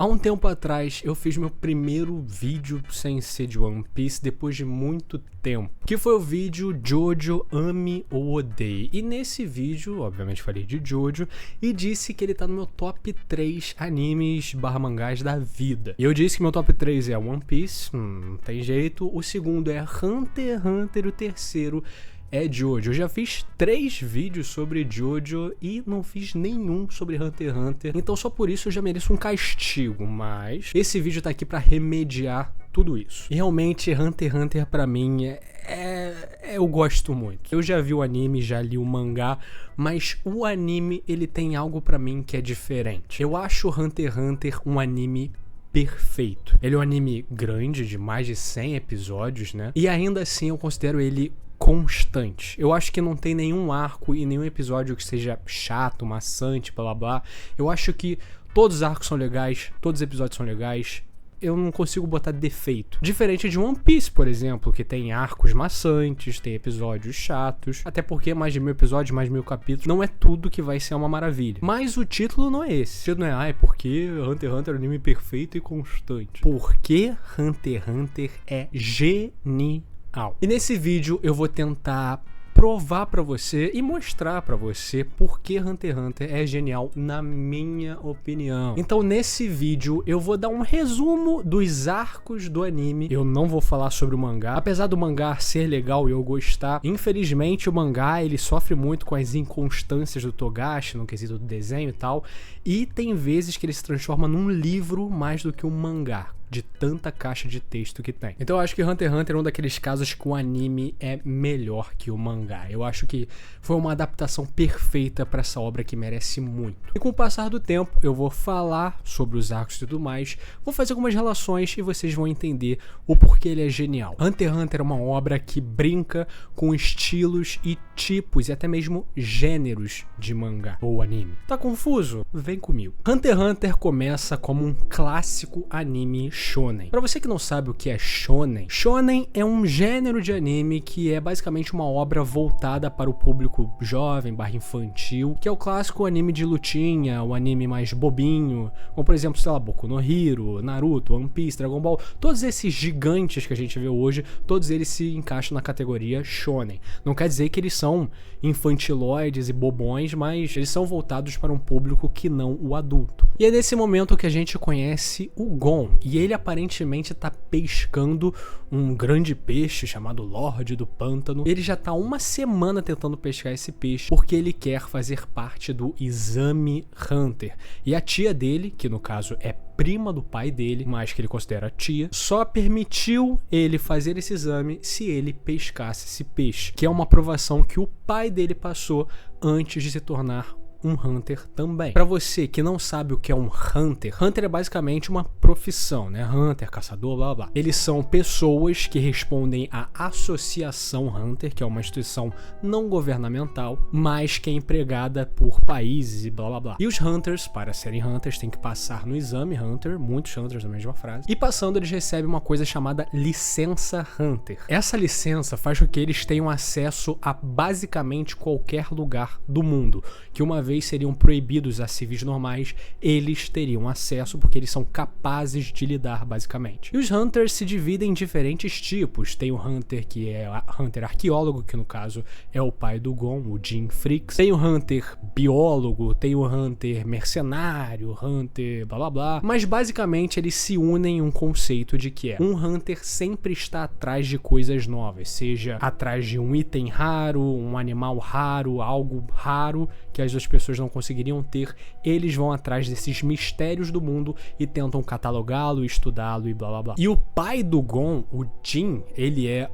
Há um tempo atrás eu fiz meu primeiro vídeo sem ser de One Piece depois de muito tempo, que foi o vídeo Jojo Ame ou Odeie. E nesse vídeo, obviamente falei de Jojo e disse que ele tá no meu top 3 animes / mangás da vida. E eu disse que meu top 3 é One Piece, não tem jeito, o segundo é Hunter x Hunter e o terceiro é Jojo. Eu já fiz 3 vídeos sobre Jojo e não fiz nenhum sobre Hunter x Hunter, então só por isso eu já mereço um castigo, mas esse vídeo tá aqui pra remediar tudo isso. E realmente Hunter x Hunter pra mim eu gosto muito. Eu já vi o anime, já li o mangá, mas o anime ele tem algo pra mim que é diferente. Eu acho Hunter x Hunter um anime perfeito. Ele é um anime grande, de mais de 100 episódios, né? E ainda assim eu considero ele constante. Eu acho que não tem nenhum arco e nenhum episódio que seja chato, maçante, blá blá blá. Eu acho que todos os arcos são legais, todos os episódios são legais. Eu não consigo botar defeito. Diferente de One Piece, por exemplo, que tem arcos maçantes, tem episódios chatos. Até porque mais de 1000 episódios, mais de 1000 capítulos, não é tudo que vai ser uma maravilha. Mas o título não é esse. O título não é, porque Hunter x Hunter é um anime perfeito e constante. Porque Hunter x Hunter é genial. E nesse vídeo eu vou tentar provar pra você e mostrar pra você por que Hunter x Hunter é genial na minha opinião. Então nesse vídeo eu vou dar um resumo dos arcos do anime. Eu não vou falar sobre o mangá, apesar do mangá ser legal e eu gostar. Infelizmente o mangá ele sofre muito com as inconstâncias do Togashi no quesito do desenho e tal, e tem vezes que ele se transforma num livro mais do que um mangá, de tanta caixa de texto que tem. Então eu acho que Hunter x Hunter é um daqueles casos que o anime é melhor que o mangá. Eu acho que foi uma adaptação perfeita para essa obra que merece muito. E com o passar do tempo, eu vou falar sobre os arcos e tudo mais, vou fazer algumas relações e vocês vão entender o porquê ele é genial. Hunter x Hunter é uma obra que brinca com estilos e tipos e até mesmo gêneros de mangá ou anime. Tá confuso? Vem comigo. Hunter x Hunter começa como um clássico anime shonen. Pra você que não sabe o que é shonen, shonen é um gênero de anime que é basicamente uma obra voltada para o público jovem / infantil, que é o clássico anime de lutinha, o anime mais bobinho, como por exemplo, sei lá, Boku no Hero, Naruto, One Piece, Dragon Ball, todos esses gigantes que a gente vê hoje, todos eles se encaixam na categoria shonen. Não quer dizer que eles são infantiloides e bobões, mas eles são voltados para um público que não o adulto. E é nesse momento que a gente conhece o Gon, e ele aparentemente tá pescando um grande peixe chamado Lorde do Pântano. Ele já tá uma semana tentando pescar esse peixe porque ele quer fazer parte do Exame Hunter. E a tia dele, que no caso é prima do pai dele, mas que ele considera tia, só permitiu ele fazer esse exame se ele pescasse esse peixe, que é uma aprovação que o pai dele passou antes de se tornar um Hunter também. Pra você que não sabe o que é um Hunter, Hunter é basicamente uma profissão, né? Hunter, caçador, blá blá. Eles são pessoas que respondem à Associação Hunter, que é uma instituição não governamental, mas que é empregada por países e blá blá blá. E os Hunters, para serem Hunters, têm que passar no exame Hunter, muitos Hunters na mesma frase, e passando eles recebem uma coisa chamada licença Hunter. Essa licença faz com que eles tenham acesso a basicamente qualquer lugar do mundo, que uma vez seriam proibidos a civis normais, eles teriam acesso porque eles são capazes de lidar basicamente. E os Hunters se dividem em diferentes tipos. Tem o Hunter que é Hunter arqueólogo, que no caso é o pai do Gon, o Jim Freaks. Tem o Hunter biólogo, tem o Hunter mercenário, Hunter blá blá blá. Mas basicamente eles se unem em um conceito de que um Hunter sempre está atrás de coisas novas, seja atrás de um item raro, um animal raro, algo raro que as duas pessoas não conseguiriam ter, eles vão atrás desses mistérios do mundo e tentam catalogá-lo, estudá-lo e blá blá blá. E o pai do Gon, o Jin, ele é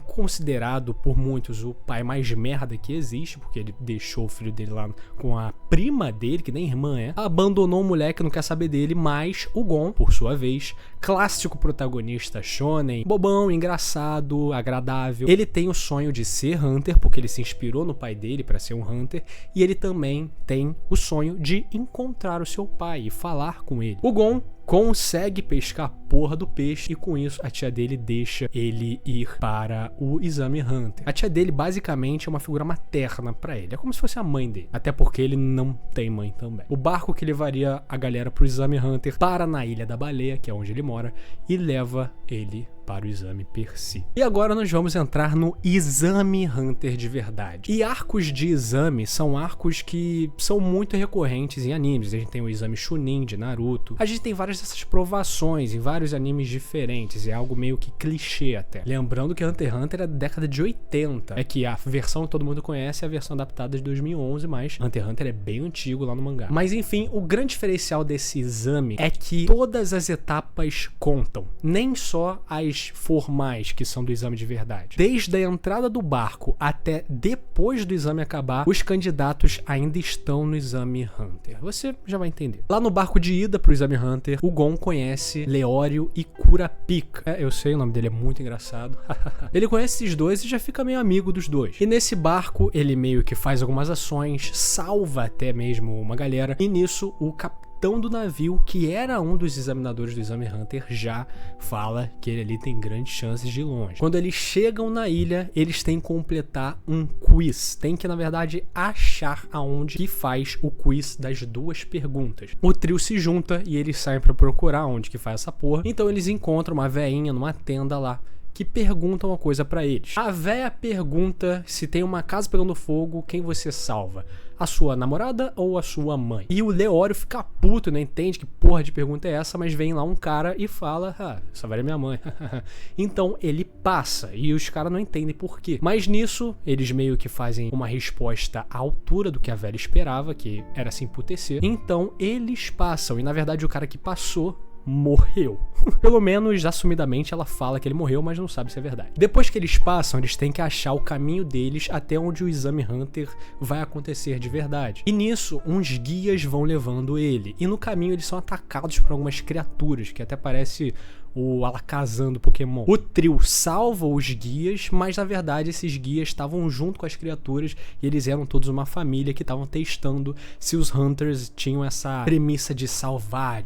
considerado por muitos o pai mais merda que existe, porque ele deixou o filho dele lá com a prima dele, que nem irmã abandonou o moleque, não quer saber dele, mas o Gon, por sua vez, clássico protagonista shonen, bobão, engraçado, agradável, ele tem o sonho de ser Hunter, porque ele se inspirou no pai dele para ser um Hunter, e ele também tem o sonho de encontrar o seu pai e falar com ele. O Gon consegue pescar a porra do peixe e com isso a tia dele deixa ele ir para o Exame Hunter. A tia dele basicamente é uma figura materna pra ele, é como se fosse a mãe dele, até porque ele não tem mãe também. O barco que levaria a galera pro Exame Hunter para na Ilha da Baleia, que é onde ele mora, e leva ele para o Exame Percy. E agora nós vamos entrar no Exame Hunter de verdade. E arcos de exame são arcos que são muito recorrentes em animes. A gente tem o Exame Chunin de Naruto. A gente tem várias dessas provações em vários animes diferentes. É algo meio que clichê até. Lembrando que Hunter x Hunter é da década de 80. É que a versão que todo mundo conhece é a versão adaptada de 2011, mas Hunter x Hunter é bem antigo lá no mangá. Mas enfim, o grande diferencial desse exame é que todas as etapas contam. Nem só as formais, que são do exame de verdade. Desde a entrada do barco até depois do exame acabar, os candidatos ainda estão no Exame Hunter. Você já vai entender. Lá no barco de ida pro Exame Hunter, o Gon conhece Leório e Kurapika. Eu sei, o nome dele é muito engraçado. Ele conhece esses dois e já fica meio amigo dos dois. E nesse barco, ele meio que faz algumas ações, salva até mesmo uma galera, e nisso o capitão do navio, que era um dos examinadores do Exame Hunter, já fala que ele ali tem grandes chances de ir longe. Quando eles chegam na ilha, eles têm que completar um quiz. Tem que, na verdade, achar aonde que faz o quiz das duas perguntas. O trio se junta e eles saem pra procurar onde que faz essa porra. Então eles encontram uma veinha numa tenda lá, que pergunta uma coisa pra eles. A véia pergunta se tem uma casa pegando fogo, quem você salva? A sua namorada ou a sua mãe? E o Leório fica puto, não entende que porra de pergunta é essa, mas vem lá um cara e fala, salvaria minha mãe. Então ele passa e os caras não entendem por quê. Mas nisso, eles meio que fazem uma resposta à altura do que a velha esperava, que era se emputecer. Então eles passam e na verdade o cara que passou morreu. Pelo menos, assumidamente, ela fala que ele morreu, mas não sabe se é verdade. Depois que eles passam, eles têm que achar o caminho deles até onde o Exame Hunter vai acontecer de verdade. E nisso, uns guias vão levando ele. E no caminho, eles são atacados por algumas criaturas, que até parece o Alakazam do Pokémon. O trio salva os guias, mas na verdade esses guias estavam junto com as criaturas e eles eram todos uma família que estavam testando se os Hunters tinham essa premissa de salvar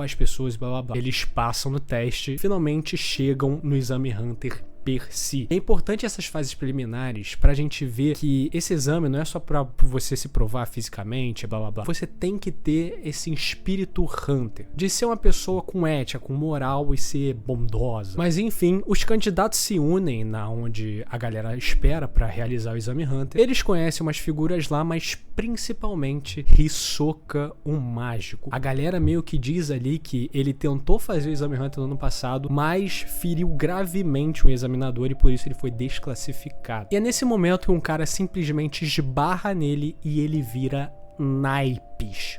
as pessoas, blá blá blá. Eles passam no teste, finalmente chegam no Exame Hunter Percy. É importante essas fases preliminares pra gente ver que esse exame não é só pra você se provar fisicamente, blá blá blá. Você tem que ter esse espírito Hunter, de ser uma pessoa com ética, com moral e ser bondosa. Mas enfim, os candidatos se unem na onde a galera espera pra realizar o Exame Hunter. Eles conhecem umas figuras lá, mas principalmente Hisoka, o mágico. A galera meio que diz ali que ele tentou fazer o Exame Hunter no ano passado, mas feriu gravemente o examinador e por isso ele foi desclassificado. E é nesse momento que um cara simplesmente esbarra nele e ele vira naipes.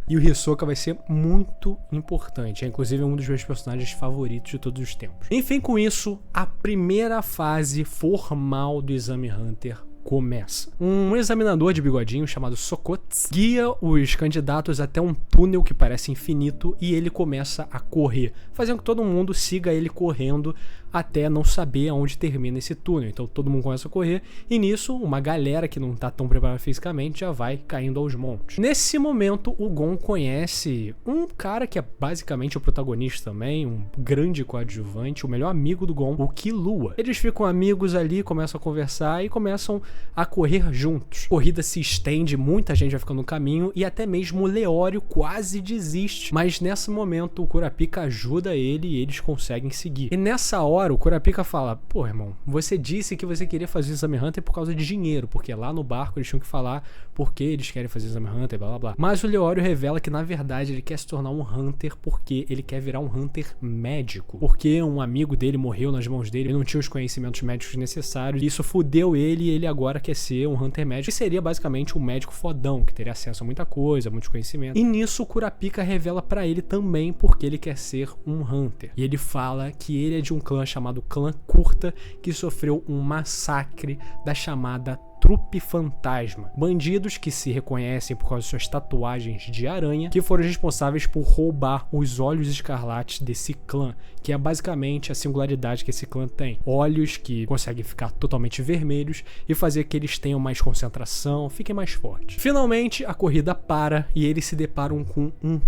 E o Hisoka vai ser muito importante. É inclusive um dos meus personagens favoritos de todos os tempos. Enfim, com isso, a primeira fase formal do Exame Hunter começa. Um examinador de bigodinho chamado Sokotsu guia os candidatos até um túnel que parece infinito e ele começa a correr, fazendo que todo mundo siga ele correndo até não saber aonde termina esse túnel. Então todo mundo começa a correr e nisso uma galera que não tá tão preparada fisicamente já vai caindo aos montes. Nesse momento o Gon conhece um cara que é basicamente o protagonista também, um grande coadjuvante, o melhor amigo do Gon, o Killua. Eles ficam amigos ali, começam a conversar e começam a correr juntos. A corrida se estende, muita gente vai ficando no caminho e até mesmo o Leório quase desiste. Mas nesse momento o Kurapika ajuda ele e eles conseguem seguir. E nessa hora o Kurapika fala, pô irmão, você disse que você queria fazer o Exame Hunter por causa de dinheiro, porque lá no barco eles tinham que falar porque eles querem fazer o Exame Hunter, blá blá blá. Mas o Leório revela que na verdade ele quer se tornar um Hunter porque ele quer virar um Hunter médico. Porque um amigo dele morreu nas mãos dele, ele não tinha os conhecimentos médicos necessários, e isso fudeu ele e ele agora quer ser um Hunter médico, que seria basicamente um médico fodão, que teria acesso a muita coisa, muitos conhecimentos. E nisso o Kurapika revela pra ele também porque ele quer ser um Hunter. E ele fala que ele é de um clã chamado Clã Curta, que sofreu um massacre da chamada Trupe Fantasma, bandidos que se reconhecem por causa de suas tatuagens de aranha, que foram responsáveis por roubar os olhos escarlates desse clã, que é basicamente a singularidade que esse clã tem. Olhos que conseguem ficar totalmente vermelhos e fazer que eles tenham mais concentração, fiquem mais fortes. Finalmente, a corrida para e eles se deparam com um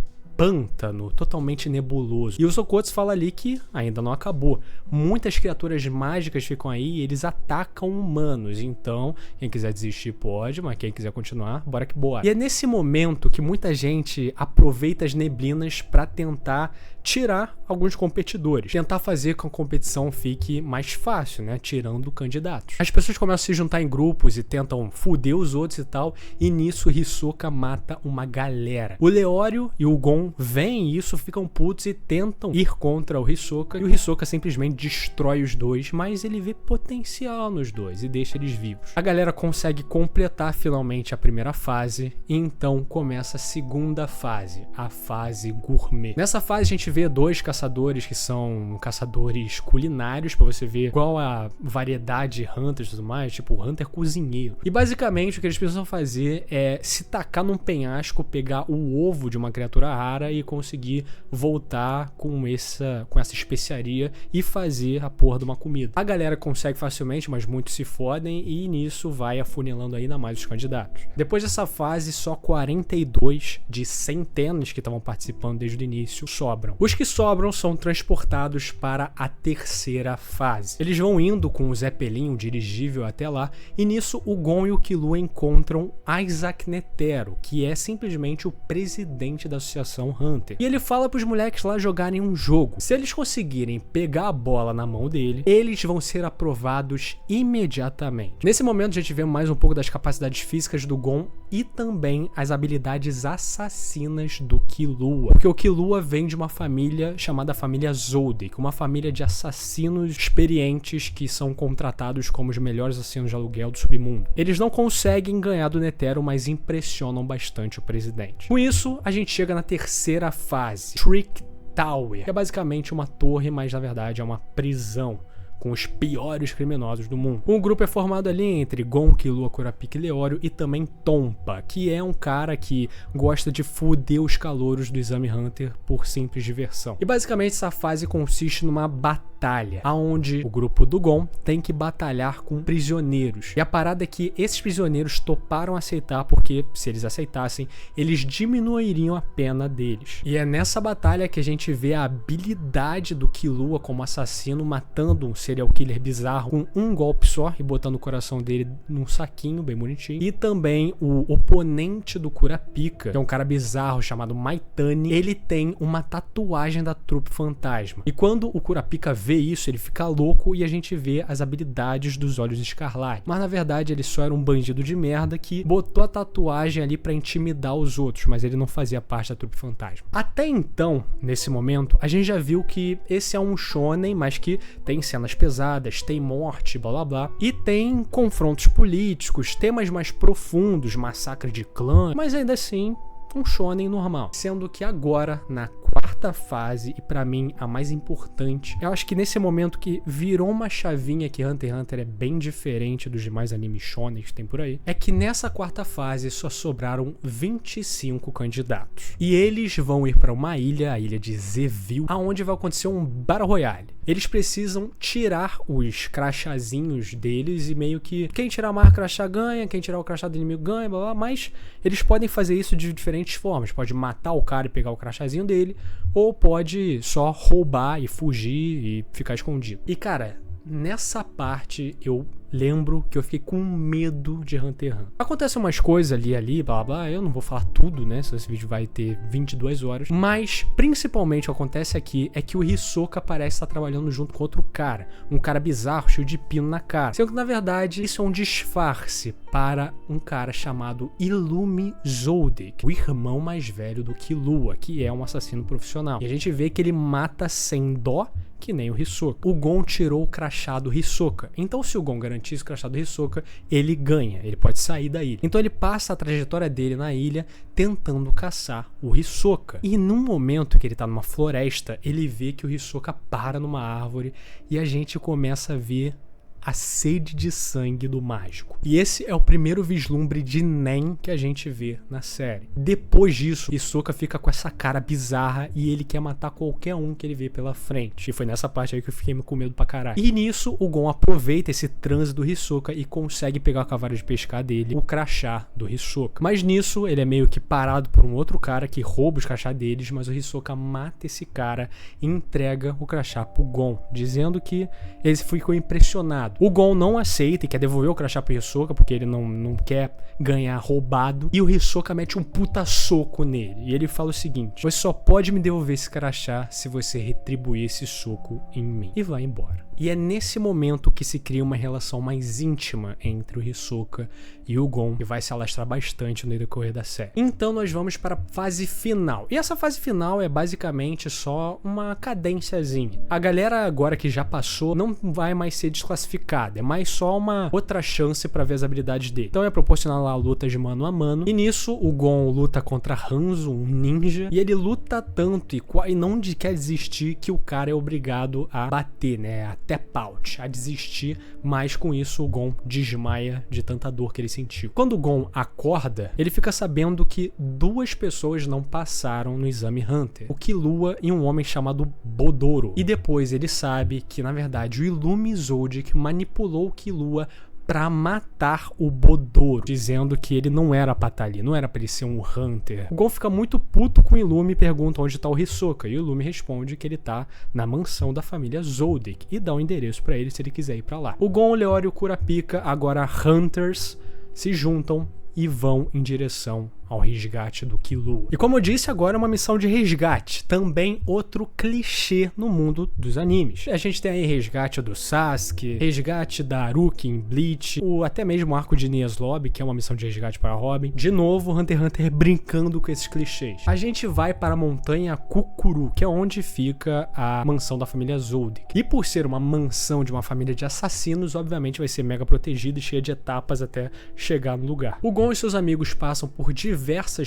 pântano totalmente nebuloso. E o Zokotsu fala ali que ainda não acabou. Muitas criaturas mágicas ficam aí e eles atacam humanos. Então, quem quiser desistir pode, mas quem quiser continuar, bora que bora. E é nesse momento que muita gente aproveita as neblinas para tentar tirar alguns competidores. Tentar fazer com que a competição fique mais fácil, né? Tirando candidatos. As pessoas começam a se juntar em grupos e tentam foder os outros e tal. E nisso o Hisoka mata uma galera. O Leório e o Gon veem isso, ficam putos e tentam ir contra o Hisoka. E o Hisoka simplesmente destrói os dois, mas ele vê potencial nos dois e deixa eles vivos. A galera consegue completar finalmente a primeira fase e então começa a segunda fase, a fase gourmet. Nessa fase a gente vê dois caçadores que são caçadores culinários, pra você ver qual a variedade de hunters e tudo mais, tipo o hunter cozinheiro. E basicamente o que eles precisam fazer é se tacar num penhasco, pegar o ovo de uma criatura rara e conseguir voltar com essa especiaria e fazer a porra de uma comida. A galera consegue facilmente, mas muitos se fodem e nisso vai afunilando ainda mais os candidatos. Depois dessa fase, só 42 de centenas que estavam participando desde o início sobram. Os que sobram são transportados para a terceira fase. Eles vão indo com o Zeppelin, o dirigível, até lá, e nisso o Gon e o Killua encontram Isaac Netero, que é simplesmente o presidente da Associação Hunter. E ele fala pros moleques lá jogarem um jogo. Se eles conseguirem pegar a bola na mão dele, eles vão ser aprovados imediatamente. Nesse momento a gente vê mais um pouco das capacidades físicas do Gon e também as habilidades assassinas do Killua. Porque o Killua vem de uma família chamada família Zoldyck, uma família de assassinos experientes que são contratados como os melhores assassinos de aluguel do submundo. Eles não conseguem ganhar do Netero, mas impressionam bastante o presidente. Com isso, a gente chega na terceira fase, Trick Tower, que é basicamente uma torre, mas na verdade é uma prisão com os piores criminosos do mundo. Um grupo é formado ali entre Gon, Killua, Kurapika e Leório e também Tompa, que é um cara que gosta de foder os calouros do Exame Hunter por simples diversão. E basicamente essa fase consiste numa batalha, onde o grupo do Gon tem que batalhar com prisioneiros. E a parada é que esses prisioneiros toparam aceitar porque, se eles aceitassem, eles diminuiriam a pena deles. E é nessa batalha que a gente vê a habilidade do Killua como assassino matando um serial killer bizarro com um golpe só e botando o coração dele num saquinho bem bonitinho. E também o oponente do Kurapika, que é um cara bizarro chamado Maitani, ele tem uma tatuagem da Trupe Fantasma. E quando o Kurapika vê isso, ele fica louco e a gente vê as habilidades dos Olhos Escarlate. Mas na verdade ele só era um bandido de merda que botou a tatuagem ali pra intimidar os outros, mas ele não fazia parte da Trupe Fantasma. Até então, nesse momento, a gente já viu que esse é um shonen, mas que tem cenas pesadas, tem morte, blá blá blá, e tem confrontos políticos, temas mais profundos, massacre de clã, mas ainda assim um shonen normal. Sendo que agora, na quarta fase, e pra mim a mais importante, eu acho que nesse momento que virou uma chavinha que Hunter x Hunter é bem diferente dos demais animes shonen que tem por aí, é que nessa quarta fase só sobraram 25 candidatos. E eles vão ir pra uma ilha, a ilha de Zeville, aonde vai acontecer um Battle Royale. Eles precisam tirar os crachazinhos deles e meio que quem tirar mais crachá ganha, quem tirar o crachá do inimigo ganha, blá blá, mas eles podem fazer isso de diferentes formas. Pode matar o cara e pegar o crachazinho dele, ou pode só roubar e fugir e ficar escondido. E cara, nessa parte eu lembro que eu fiquei com medo de Hunter x Hunter. Acontecem umas coisas ali, blá blá, eu não vou falar tudo, né, se esse vídeo vai ter 22 horas, mas principalmente o que acontece aqui é que o Hisoka parece estar trabalhando junto com outro cara, um cara bizarro, cheio de pino na cara. Sendo que na verdade isso é um disfarce para um cara chamado Illumi Zoldyck, o irmão mais velho do Killua, que é um assassino profissional. E a gente vê que ele mata sem dó, que nem o Hisoka. O Gon tirou o crachá do Hisoka. Então se o Gon garantisse o crachá do Hisoka, ele ganha, ele pode sair da ilha. Então ele passa a trajetória dele na ilha tentando caçar o Hisoka. E num momento que ele tá numa floresta, ele vê que o Hisoka para numa árvore e a gente começa a ver a sede de sangue do mágico. E esse é o primeiro vislumbre de Nen que a gente vê na série. Depois disso, Hisoka fica com essa cara bizarra e ele quer matar qualquer um que ele vê pela frente. E foi nessa parte aí que eu fiquei com medo pra caralho. E nisso, o Gon aproveita esse transe do Hisoka e consegue pegar com a vara de pescar dele o crachá do Hisoka. Mas nisso, ele é meio que parado por um outro cara que rouba os crachá deles, mas o Hisoka mata esse cara e entrega o crachá pro Gon, dizendo que ele ficou impressionado. O Gon não aceita e quer devolver o crachá pro Hisoka, porque ele não quer ganhar roubado, e o Hisoka mete um puta soco nele. E ele fala o seguinte: você só pode me devolver esse crachá se você retribuir esse soco em mim. E vai embora. E é nesse momento que se cria uma relação mais íntima entre o Hisoka e o Gon, que vai se alastrar bastante no decorrer da série. Então nós vamos para a fase final. E essa fase final é basicamente só uma cadênciazinha. A galera agora que já passou não vai mais ser desclassificada, é mais só uma outra chance para ver as habilidades dele. Então é proporcional a lutas de mano a mano. E nisso o Gon luta contra Hanzo, um ninja, e ele luta tanto e não quer desistir que o cara é obrigado a bater, né? A tap out, a desistir, mas com isso o Gon desmaia de tanta dor que ele sentiu. Quando o Gon acorda, ele fica sabendo que duas pessoas não passaram no exame Hunter, o Killua e um homem chamado Bodoro. E depois ele sabe que, na verdade, o Illumi Zoldyck manipulou o Killua pra matar o Bodoro, dizendo que ele não era pra estar ali, não era pra ele ser um Hunter. O Gon fica muito puto com o Illumi e pergunta onde tá o Hisoka, e o Illumi responde que ele tá na mansão da família Zoldyck e dá um endereço pra ele se ele quiser ir pra lá. O Gon, o Leório e o Kurapika, agora Hunters, se juntam e vão em direção ao resgate do Killua. E como eu disse, agora é uma missão de resgate, também outro clichê no mundo dos animes. A gente tem aí resgate do Sasuke, resgate da Haruki em Bleach, até mesmo o arco de Enies Lobby, que é uma missão de resgate para Robin. De novo, Hunter x Hunter brincando com esses clichês. A gente vai para a montanha Kukuru, que é onde fica a mansão da família Zoldyck. E por ser uma mansão de uma família de assassinos, obviamente vai ser mega protegida e cheia de etapas até chegar no lugar. O Gon e seus amigos passam por diversas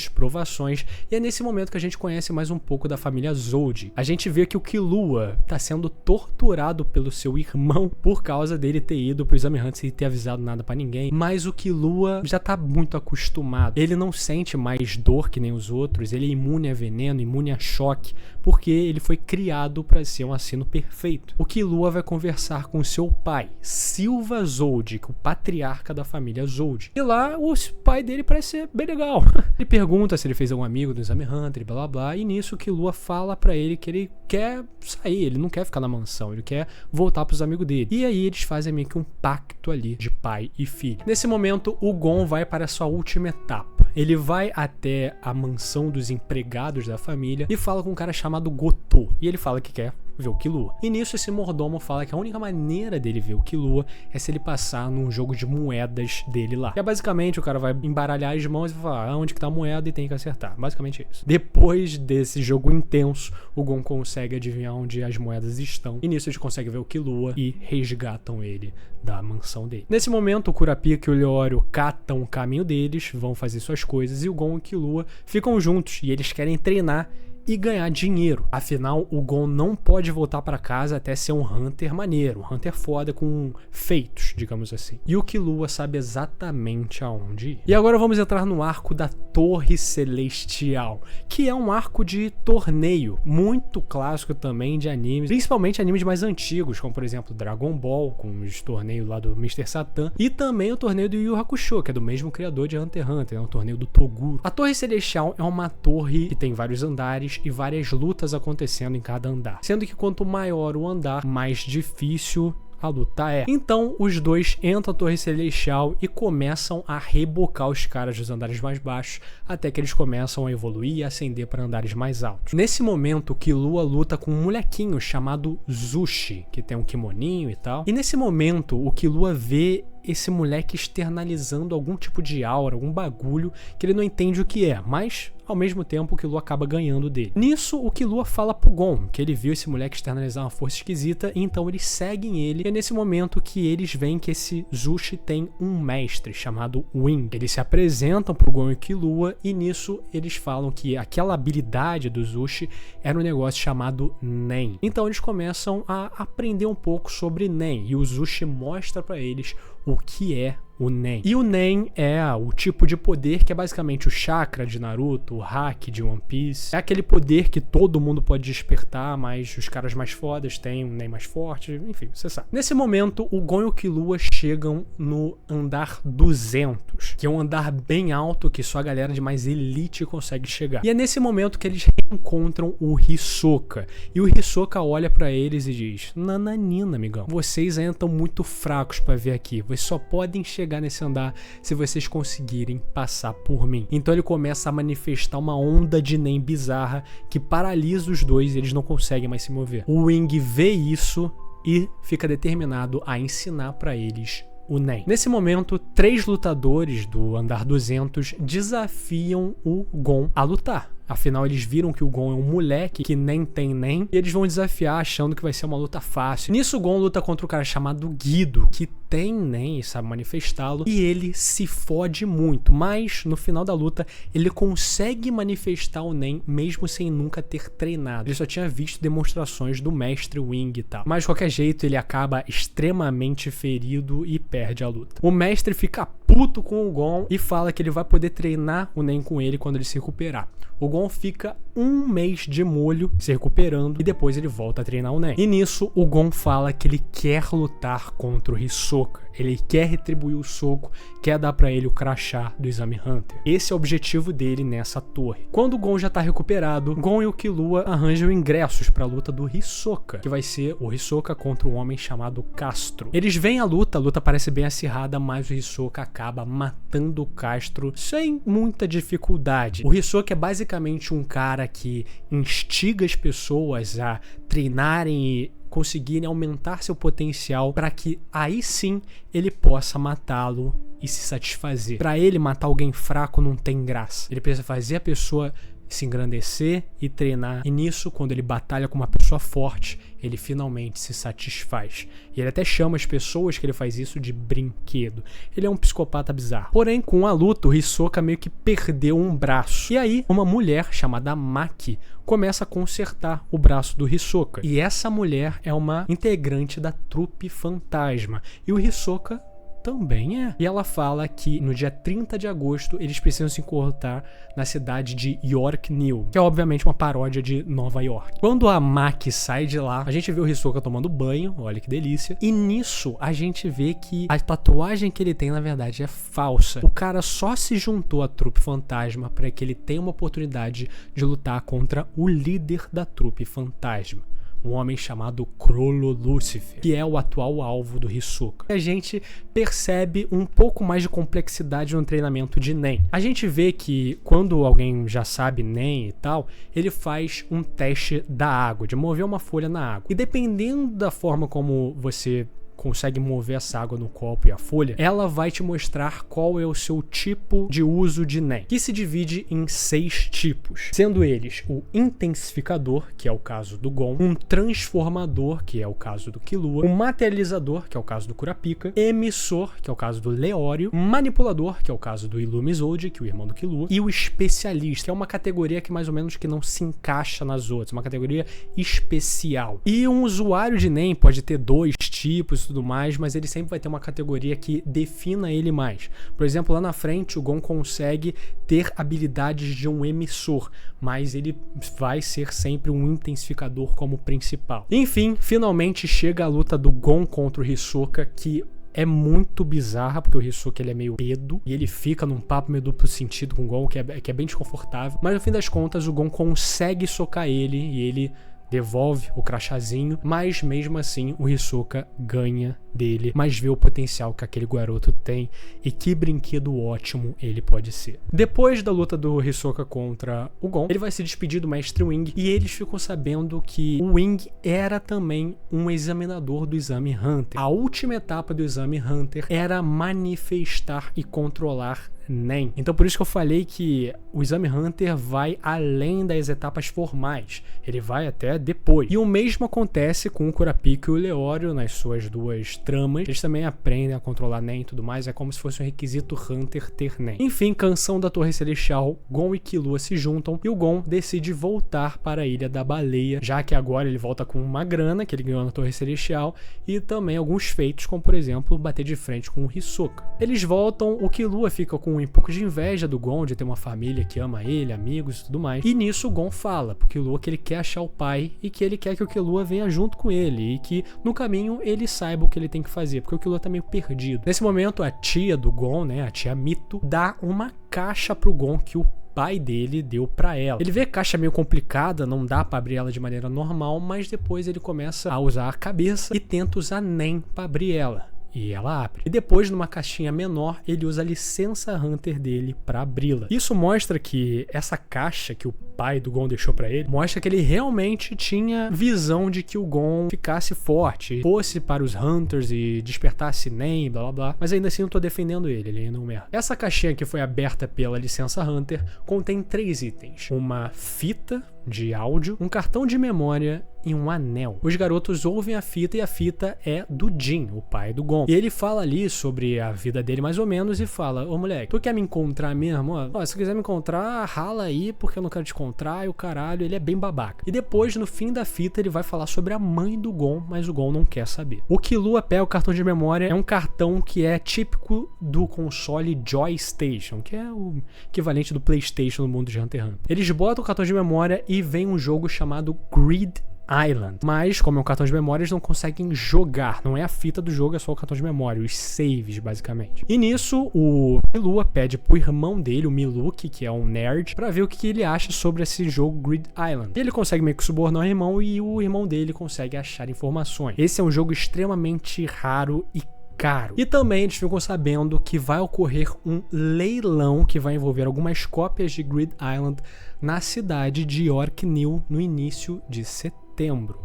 provações e é nesse momento que a gente conhece mais um pouco da família Zoldyck. A gente vê que o Killua tá sendo torturado pelo seu irmão por causa dele ter ido pro exame Hunter sem ter avisado nada pra ninguém, mas o Killua já tá muito acostumado. Ele não sente mais dor que nem os outros, ele é imune a veneno, imune a choque, porque ele foi criado para ser um assassino perfeito. O Killua vai conversar com seu pai, Silva Zoldyck, o patriarca da família Zoldyck. E lá o pai dele parece ser bem legal. Ele pergunta se ele fez algum amigo do exame Hunter e blá blá blá, e nisso o Killua fala pra ele que ele quer sair, ele não quer ficar na mansão, ele quer voltar pros amigos dele. E aí eles fazem meio que um pacto ali de pai e filho. Nesse momento o Gon vai para a sua última etapa. Ele vai até a mansão dos empregados da família e fala com um cara chamado Goto, e ele fala que quer ver o Killua. E nisso esse mordomo fala que a única maneira dele ver o Killua é se ele passar num jogo de moedas dele lá. Que é basicamente o cara vai embaralhar as mãos e vai falar onde que tá a moeda e tem que acertar. Basicamente é isso. Depois desse jogo intenso, o Gon consegue adivinhar onde as moedas estão. E nisso eles conseguem ver o Killua e resgatam ele da mansão dele. Nesse momento, o Kurapika e o Leório catam o caminho deles, vão fazer suas coisas, e o Gon e o Killua ficam juntos e eles querem treinar e ganhar dinheiro. Afinal, o Gon não pode voltar pra casa até ser um Hunter maneiro, um Hunter foda com feitos, digamos assim. E o Killua sabe exatamente aonde ir. E agora vamos entrar no arco da Torre Celestial, que é um arco de torneio, muito clássico também de animes, principalmente animes mais antigos, como por exemplo Dragon Ball, com os torneios lá do Mr. Satan, e também o torneio do Yu Yu Hakusho, que é do mesmo criador de Hunter x Hunter, é um torneio do Toguro. A Torre Celestial é uma torre que tem vários andares e várias lutas acontecendo em cada andar, sendo que quanto maior o andar, mais difícil a luta é. Então os dois entram à Torre Celestial e começam a rebocar os caras dos andares mais baixos, até que eles começam a evoluir e ascender para andares mais altos. Nesse momento o Killua luta com um molequinho chamado Zushi, que tem um kimoninho e tal, e nesse momento o Killua vê esse moleque externalizando algum tipo de aura, algum bagulho que ele não entende o que é, mas ao mesmo tempo o Killua acaba ganhando dele. Nisso, o Killua fala pro Gon que ele viu esse moleque externalizar uma força esquisita, e então eles seguem ele, e é nesse momento que eles veem que esse Zushi tem um mestre chamado Wing. Eles se apresentam pro Gon e Killua, e nisso eles falam que aquela habilidade do Zushi era um negócio chamado Nen. Então eles começam a aprender um pouco sobre Nen, e o Zushi mostra pra eles o que é o Nen. E o Nen é o tipo de poder que é basicamente o chakra de Naruto, o hack de One Piece. É aquele poder que todo mundo pode despertar, mas os caras mais fodas têm um Nen mais forte, enfim, você sabe. Nesse momento, o Gon e o Killua chegam no andar 200, que é um andar bem alto que só a galera de mais elite consegue chegar. E é nesse momento que eles reencontram o Hisoka. E o Hisoka olha pra eles e diz: nananina, amigão, vocês ainda estão muito fracos pra vir aqui. Vocês só podem chegar nesse andar se vocês conseguirem passar por mim. Então ele começa a manifestar uma onda de Nen bizarra que paralisa os dois e eles não conseguem mais se mover. O Wing vê isso e fica determinado a ensinar pra eles o Nen. Nesse momento, 3 lutadores do andar 200 desafiam o Gon a lutar. Afinal, eles viram que o Gon é um moleque que nem tem Nen, e eles vão desafiar achando que vai ser uma luta fácil. Nisso, o Gon luta contra um cara chamado Guido, que tem Nen e sabe manifestá-lo, e ele se fode muito, mas no final da luta ele consegue manifestar o Nen mesmo sem nunca ter treinado. Ele só tinha visto demonstrações do mestre Wing e tal. Mas de qualquer jeito, ele acaba extremamente ferido e perde a luta. O mestre fica puto com o Gon e fala que ele vai poder treinar o Nen com ele quando ele se recuperar. O Gon fica 1 mês de molho se recuperando e depois ele volta a treinar o Nen. E nisso o Gon fala que ele quer lutar contra o Hisoka. Ele quer retribuir o soco, quer dar pra ele o crachá do Exame Hunter. Esse é o objetivo dele nessa torre. Quando o Gon já tá recuperado, Gon e o Killua arranjam ingressos pra luta do Hisoka, que vai ser o Hisoka contra um homem chamado Castro. Eles veem a luta parece bem acirrada, mas o Hisoka acaba matando o Castro sem muita dificuldade. O Hisoka é basicamente um cara que instiga as pessoas a treinarem e conseguirem aumentar seu potencial para que aí sim ele possa matá-lo e se satisfazer. Para ele, matar alguém fraco não tem graça. Ele precisa fazer a pessoa se engrandecer e treinar. E nisso, quando ele batalha com uma pessoa forte, ele finalmente se satisfaz. E ele até chama as pessoas que ele faz isso de brinquedo. Ele é um psicopata bizarro. Porém, com a luta, o Hisoka meio que perdeu um braço. E aí, uma mulher chamada Maki começa a consertar o braço do Hisoka. E essa mulher é uma integrante da trupe fantasma. E o Hisoka também é. E ela fala que no dia 30 de agosto eles precisam se encontrar na cidade de York New, que é obviamente uma paródia de Nova York. Quando a Maki sai de lá, a gente vê o Hisoka tomando banho, olha que delícia, e nisso a gente vê que a tatuagem que ele tem na verdade é falsa. O cara só se juntou à trupe fantasma para que ele tenha uma oportunidade de lutar contra o líder da trupe fantasma, um homem chamado Crollo Lucifer, que é o atual alvo do Hisoka. A gente percebe um pouco mais de complexidade no treinamento de Nen. A gente vê que quando alguém já sabe Nen e tal, ele faz um teste da água, de mover uma folha na água. E dependendo da forma como você consegue mover essa água no copo e a folha, ela vai te mostrar qual é o seu tipo de uso de Nen, que se divide em 6 tipos, sendo eles o intensificador, que é o caso do Gon, um transformador, que é o caso do Killua, um materializador, que é o caso do Kurapika, emissor, que é o caso do Leório, manipulador, que é o caso do Illumisode, que é o irmão do Killua, e o especialista, que é uma categoria que mais ou menos que não se encaixa nas outras, uma categoria especial. E um usuário de Nen pode ter 2 tipos e tudo mais, mas ele sempre vai ter uma categoria que defina ele mais. Por exemplo, lá na frente o Gon consegue ter habilidades de um emissor, mas ele vai ser sempre um intensificador como principal. Enfim, finalmente chega a luta do Gon contra o Hisoka, que é muito bizarra, porque o Hisoka ele é meio pedo, e ele fica num papo meio duplo sentido com o Gon, que é bem desconfortável, mas no fim das contas o Gon consegue socar ele, e ele devolve o crachazinho, mas mesmo assim o Hisoka ganha dele, mas vê o potencial que aquele garoto tem e que brinquedo ótimo ele pode ser. Depois da luta do Hisoka contra o Gon, ele vai se despedir do mestre Wing e eles ficam sabendo que o Wing era também um examinador do Exame Hunter. A última etapa do Exame Hunter era manifestar e controlar NEM. Então por isso que eu falei que o Exame Hunter vai além das etapas formais, ele vai até depois. E o mesmo acontece com o Kurapika e o Leório nas suas duas tramas. Eles também aprendem a controlar NEM e tudo mais, é como se fosse um requisito Hunter ter NEM. Enfim, Canção da Torre Celestial, Gon e Killua se juntam e o Gon decide voltar para a Ilha da Baleia, já que agora ele volta com uma grana que ele ganhou na Torre Celestial e também alguns feitos, como por exemplo, bater de frente com o Hisoka. Eles voltam, o Killua fica com um pouco de inveja do Gon, de ter uma família que ama ele, amigos e tudo mais. E nisso o Gon fala pro Killua que ele quer achar o pai e que ele quer que o Killua venha junto com ele e que no caminho ele saiba o que ele tem que fazer, porque o Killua tá meio perdido. Nesse momento a tia do Gon, né, a tia Mito, dá uma caixa pro Gon que o pai dele deu pra ela. Ele vê a caixa meio complicada, não dá pra abrir ela de maneira normal, mas depois ele começa a usar a cabeça e tenta usar NEM pra abrir ela. E ela abre. E depois, numa caixinha menor, ele usa a licença Hunter dele pra abri-la. Isso mostra que essa caixa que o pai do Gon deixou pra ele, mostra que ele realmente tinha visão de que o Gon ficasse forte, fosse para os Hunters e despertasse NEM, blá blá blá. Mas ainda assim eu tô defendendo ele ainda é um merda. Essa caixinha que foi aberta pela licença Hunter contém 3 itens. Uma fita de áudio, um cartão de memória e um anel. Os garotos ouvem a fita e a fita é do Jin, o pai do Gon. E ele fala ali sobre a vida dele mais ou menos e fala: ô moleque, tu quer me encontrar mesmo? Ó, se quiser me encontrar, rala aí porque eu não quero te encontrar e o caralho, ele é bem babaca. E depois, no fim da fita, ele vai falar sobre a mãe do Gon, mas o Gon não quer saber. O Killua pega o cartão de memória, é um cartão que é típico do console Joystation, que é o equivalente do PlayStation no mundo de Hunter x Hunter. Eles botam o cartão de memória e vem um jogo chamado Grid Island. Mas, como é um cartão de memória, eles não conseguem jogar. Não é a fita do jogo, é só o cartão de memória, os saves, basicamente. E nisso, o Killua pede pro irmão dele, o Miluki, que é um nerd, pra ver o que ele acha sobre esse jogo Grid Island. Ele consegue meio que subornar o irmão e o irmão dele consegue achar informações. Esse é um jogo extremamente raro e caro. E também eles ficam sabendo que vai ocorrer um leilão que vai envolver algumas cópias de Grid Island na cidade de Yorknew no início de setembro.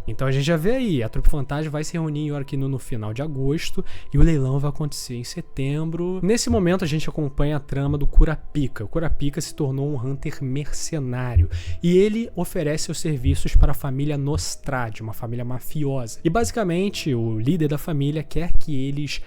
Então a gente já vê aí, a Trupe Fantasma vai se reunir em Yorknew no final de agosto e o leilão vai acontecer em setembro. Nesse momento a gente acompanha a trama do Kurapika. O Kurapika se tornou um Hunter mercenário e ele oferece seus serviços para a família Nostrad, uma família mafiosa. E basicamente o líder da família quer que eles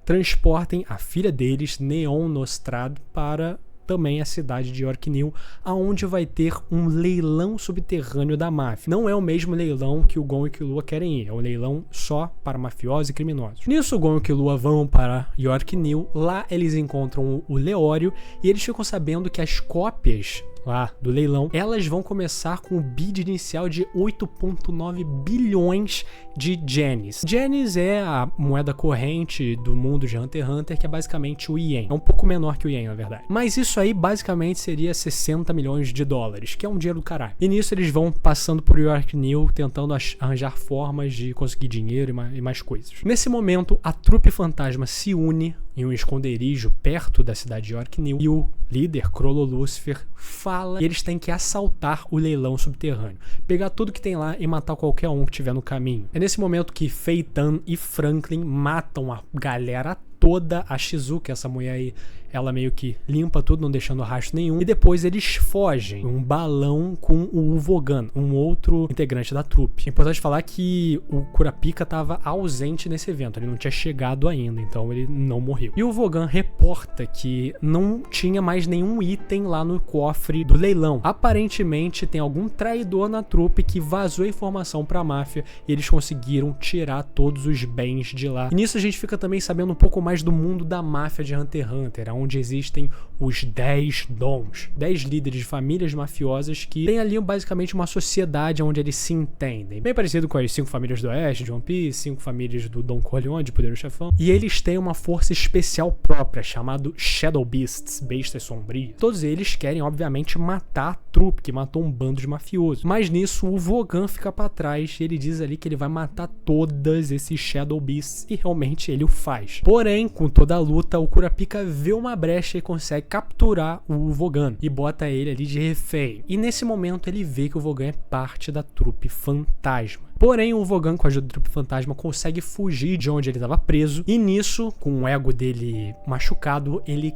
transportem a filha deles, Neon Nostrad, para também a cidade de Yorknew, aonde vai ter um leilão subterrâneo da máfia. Não é o mesmo leilão que o Gon e o Killua querem ir, é um leilão só para mafiosos e criminosos. Nisso, o Gon e o Killua vão para Yorknew, lá eles encontram o Leório e eles ficam sabendo que as cópias lá do leilão, elas vão começar com o bid inicial de 8,9 bilhões de Genis. Genis é a moeda corrente do mundo de Hunter x Hunter, que é basicamente o Yen. É um pouco menor que o Yen, na verdade. Mas isso aí basicamente seria 60 milhões de dólares, que é um dinheiro do caralho. E nisso eles vão passando por Yorknew, tentando arranjar formas de conseguir dinheiro e mais coisas. Nesse momento, a Trupe Fantasma se une em um esconderijo perto da cidade de Yorknew e o líder, Crollo Lucifer, fala e eles têm que assaltar o leilão subterrâneo, pegar tudo que tem lá e matar qualquer um que tiver no caminho. É nesse momento que Feitan e Franklin matam a galera toda, a Shizuka, essa mulher aí, ela meio que limpa tudo, não deixando rastro nenhum, e depois eles fogem um balão com o Vogan, um outro integrante da trupe. É importante falar que o Kurapika estava ausente nesse evento, ele não tinha chegado ainda, então ele não morreu. E o Vogan reporta que não tinha mais nenhum item lá no cofre do leilão. Aparentemente tem algum traidor na trupe que vazou a informação pra máfia e eles conseguiram tirar todos os bens de lá. E nisso a gente fica também sabendo um pouco mais do mundo da máfia de Hunter x Hunter, onde existem os 10 dons, 10 líderes de famílias mafiosas que tem ali basicamente uma sociedade onde eles se entendem. Bem parecido com as 5 famílias do Oeste, de One Piece, 5 famílias do Don Corleone, de Poderoso Chefão. E eles têm uma força especial própria, chamado Shadow Beasts, bestas sombrias. Todos eles querem, obviamente, matar a trupe, que matou um bando de mafiosos. Mas nisso, o Vogan fica pra trás e ele diz ali que ele vai matar todos esses Shadow Beasts, e realmente ele o faz. Porém, Porém, com toda a luta, o Kurapika vê uma brecha e consegue capturar o Vogan e bota ele ali de refém. E nesse momento ele vê que o Vogan é parte da trupe fantasma. Porém, o Vogan, com a ajuda da trupe fantasma, consegue fugir de onde ele estava preso. E nisso, com o ego dele machucado, ele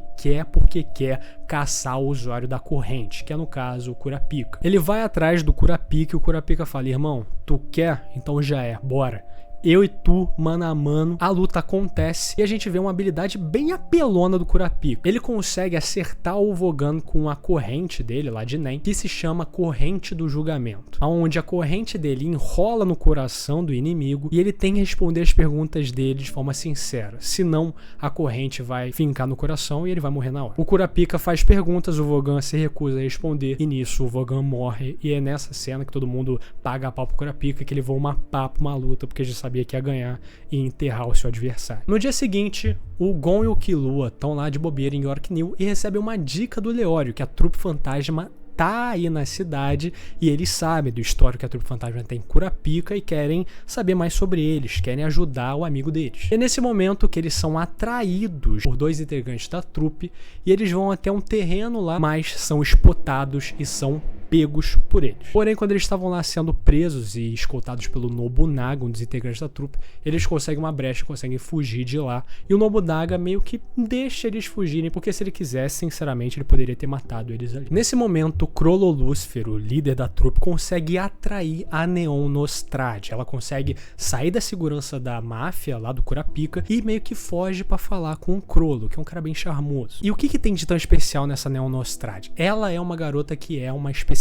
porque quer caçar o usuário da corrente, que é no caso o Kurapika. Ele vai atrás do Kurapika e o Kurapika fala: irmão, tu quer? Então já é, bora. Eu e tu, mano a mano, a luta acontece e a gente vê uma habilidade bem apelona do Kurapika. Ele consegue acertar o Vogan com a corrente dele lá de Nen, que se chama Corrente do Julgamento, onde a corrente dele enrola no coração do inimigo e ele tem que responder as perguntas dele de forma sincera, senão a corrente vai fincar no coração e ele vai morrer na hora. O Kurapika faz perguntas, o Vogan se recusa a responder e nisso o Vogan morre, e é nessa cena que todo mundo paga a pau pro Kurapika, que ele voa uma pá pra uma luta, porque já sabia que ia ganhar e enterrar o seu adversário. No dia seguinte, o Gon e o Killua estão lá de bobeira em York New e recebem uma dica do Leório, que a trupe fantasma tá aí na cidade e eles sabem do histórico que a trupe fantasma tem Kurapika e querem saber mais sobre eles, querem ajudar o amigo deles. É nesse momento que eles são atraídos por dois integrantes da trupe e eles vão até um terreno lá, mas são spotados e são pegos por eles. Porém, quando eles estavam lá sendo presos e escoltados pelo Nobunaga, um dos integrantes da trupe, eles conseguem uma brecha, conseguem fugir de lá, e o Nobunaga meio que deixa eles fugirem, porque se ele quisesse, sinceramente, ele poderia ter matado eles ali. Nesse momento, Crollo Lúcifer, o líder da trupe, consegue atrair a Neon Nostrad. Ela consegue sair da segurança da máfia lá do Kurapika e meio que foge pra falar com o Crollo, que é um cara bem charmoso. E o que tem de tão especial nessa Neon Nostrad? Ela é uma garota que é uma especialista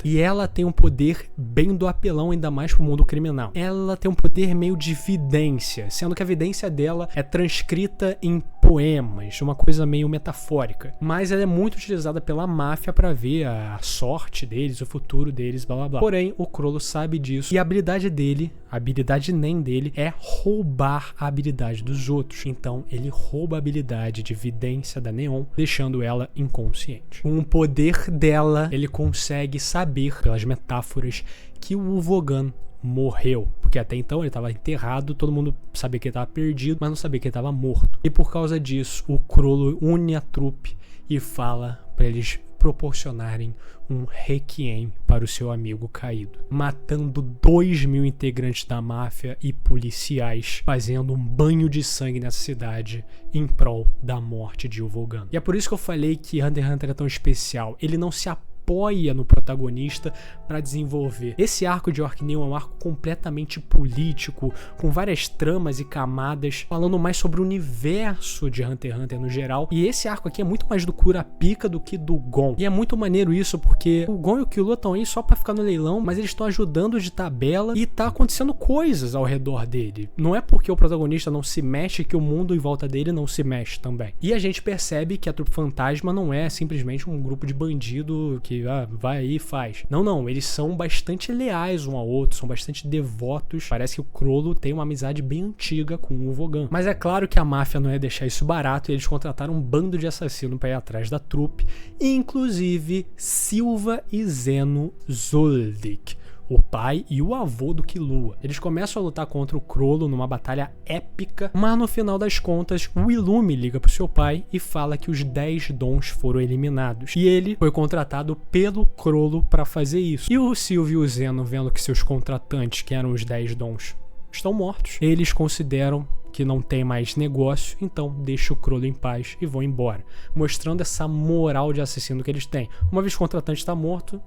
e ela tem um poder bem do apelão, ainda mais pro mundo criminal. Ela tem um poder meio de vidência, sendo que a vidência dela é transcrita em poemas, uma coisa meio metafórica, mas ela é muito utilizada pela máfia para ver a sorte deles, o futuro deles, blá blá blá. Porém, o Crollo sabe disso e a habilidade dele, a habilidade NEM dele, é roubar a habilidade dos outros. Então ele rouba a habilidade de vidência da Neon, deixando ela inconsciente. Com o poder dela, ele consegue saber, pelas metáforas, que o Vogan morreu, porque até então ele estava enterrado, todo mundo sabia que ele estava perdido, mas não sabia que ele estava morto. E por causa disso, o Crollo une a trupe e fala para eles proporcionarem um requiem para o seu amigo caído, matando 2.000 integrantes da máfia e policiais, fazendo um banho de sangue nessa cidade em prol da morte de Vogan. E é por isso que eu falei que Hunter x Hunter é tão especial. Ele não se apoia no protagonista para desenvolver. Esse arco de York New é um arco completamente político, com várias tramas e camadas, falando mais sobre o universo de Hunter x Hunter no geral. E esse arco aqui é muito mais do Kurapika do que do Gon. E é muito maneiro isso, porque o Gon e o Killua estão aí só para ficar no leilão, mas eles estão ajudando de tabela e tá acontecendo coisas ao redor dele. Não é porque o protagonista não se mexe que o mundo em volta dele não se mexe também. E a gente percebe que a trupe fantasma não é simplesmente um grupo de bandido que vai aí e faz. Não, eles são bastante leais um ao outro, são bastante devotos. Parece que o Crollo tem uma amizade bem antiga com o Vogan. Mas é claro que a máfia não ia deixar isso barato e eles contrataram um bando de assassinos para ir atrás da trupe, inclusive Silva e Zeno Zoldyck, o pai e o avô do Killua. Eles começam a lutar contra o Crollo numa batalha épica, mas no final das contas, o Illumi liga pro seu pai e fala que os 10 dons foram eliminados. E ele foi contratado pelo Crollo para fazer isso. E o Silva e o Zeno, vendo que seus contratantes, que eram os 10 dons, estão mortos, eles consideram que não tem mais negócio, então deixa o Crollo em paz e vão embora, mostrando essa moral de assassino que eles têm. Uma vez que o contratante está morto,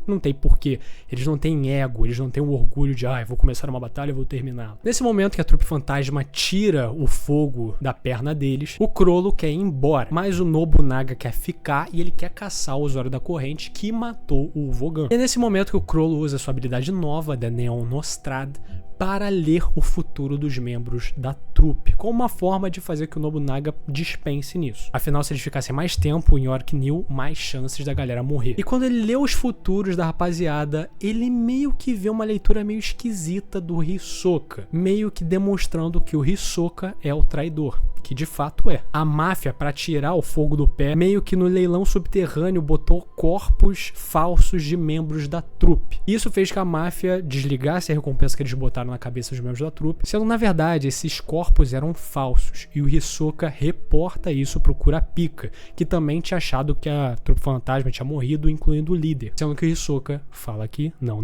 não tem porquê. Eles não têm ego, eles não têm o orgulho de vou começar uma batalha e vou terminá-la. Nesse momento que a trupe fantasma tira o fogo da perna deles, o Crollo quer ir embora, mas o Nobunaga quer ficar e ele quer caçar o usuário da corrente que matou o Vogan. E é nesse momento que o Crollo usa sua habilidade nova da Neon Nostrad para ler o futuro dos membros da trupe, como uma forma de fazer que o Nobunaga dispense nisso. Afinal, se eles ficassem mais tempo em York New, mais chances da galera morrer. E quando ele lê os futuros da rapaziada, ele meio que vê uma leitura meio esquisita do Hisoka, meio que demonstrando que o Hisoka é o traidor. que de fato é. A máfia, para tirar o fogo do pé, meio que no leilão subterrâneo botou corpos falsos de membros da trupe. Isso fez que a máfia desligasse a recompensa que eles botaram na cabeça dos membros da trupe, sendo na verdade esses corpos eram falsos. E o Hisoka reporta isso pro Kurapika, que também tinha achado que a trupe fantasma tinha morrido, incluindo o líder. Sendo que o Hisoka fala que não,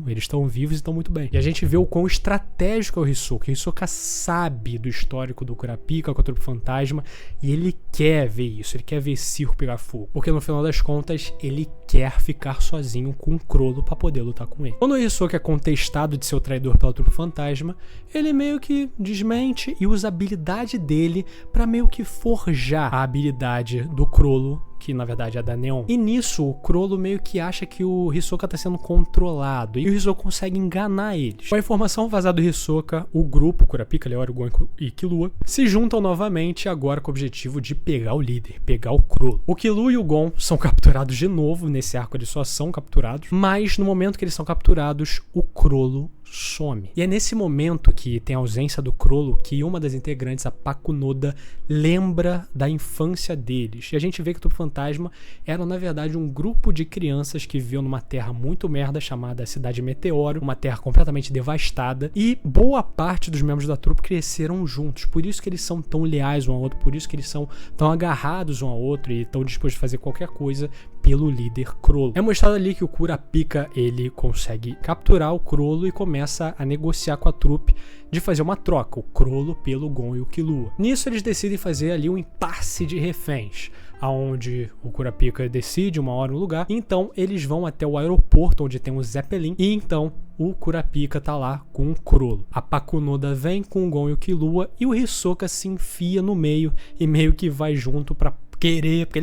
eles estão vivos e estão muito bem. E a gente vê o quão estratégico é o Hisoka. O Hisoka sabe do histórico do Kurapika com a trupe fantasma e ele quer ver isso, ele quer ver circo pegar fogo. Porque no final das contas, ele quer ficar sozinho com o Chrollo pra poder lutar com ele. Quando o Hisoka é contestado de ser o traidor pela trupe fantasma, ele meio que desmente e usa a habilidade dele pra meio que forjar a habilidade do Chrollo, que na verdade é da Neon. E nisso, o Chrollo meio que acha que o Hisoka tá sendo controlado, e o Hisoka consegue enganar eles. Com a informação vazada do Hisoka, o grupo, Kurapika, Leório, Gon e Killua, se juntam novamente, agora com o objetivo de pegar o líder, pegar o Chrollo. O Killua e o Gon são capturados de novo, nesse arco eles só são capturados, mas no momento que eles são capturados, o Chrollo some. E é nesse momento que tem a ausência do Chrollo que uma das integrantes, a Pakunoda, lembra da infância deles. E a gente vê que o Trupe Fantasma era, na verdade, um grupo de crianças que viviam numa terra muito merda chamada Cidade Meteoro, uma terra completamente devastada, e boa parte dos membros da trupe cresceram juntos. Por isso que eles são tão leais um ao outro, por isso que eles são tão agarrados um ao outro e estão dispostos a fazer qualquer coisa pelo líder Chrollo. É mostrado ali que o Kurapika, ele consegue capturar o Chrollo e começa a negociar com a trupe de fazer uma troca, o Chrollo pelo Gon e o Killua. Nisso eles decidem fazer ali um impasse de reféns, aonde o Kurapika decide uma hora um lugar, então eles vão até o aeroporto onde tem o Zeppelin, e então o Kurapika tá lá com o Chrollo. A Pakunoda vem com o Gon e o Killua e o Hisoka se enfia no meio e meio que vai junto pra querer, porque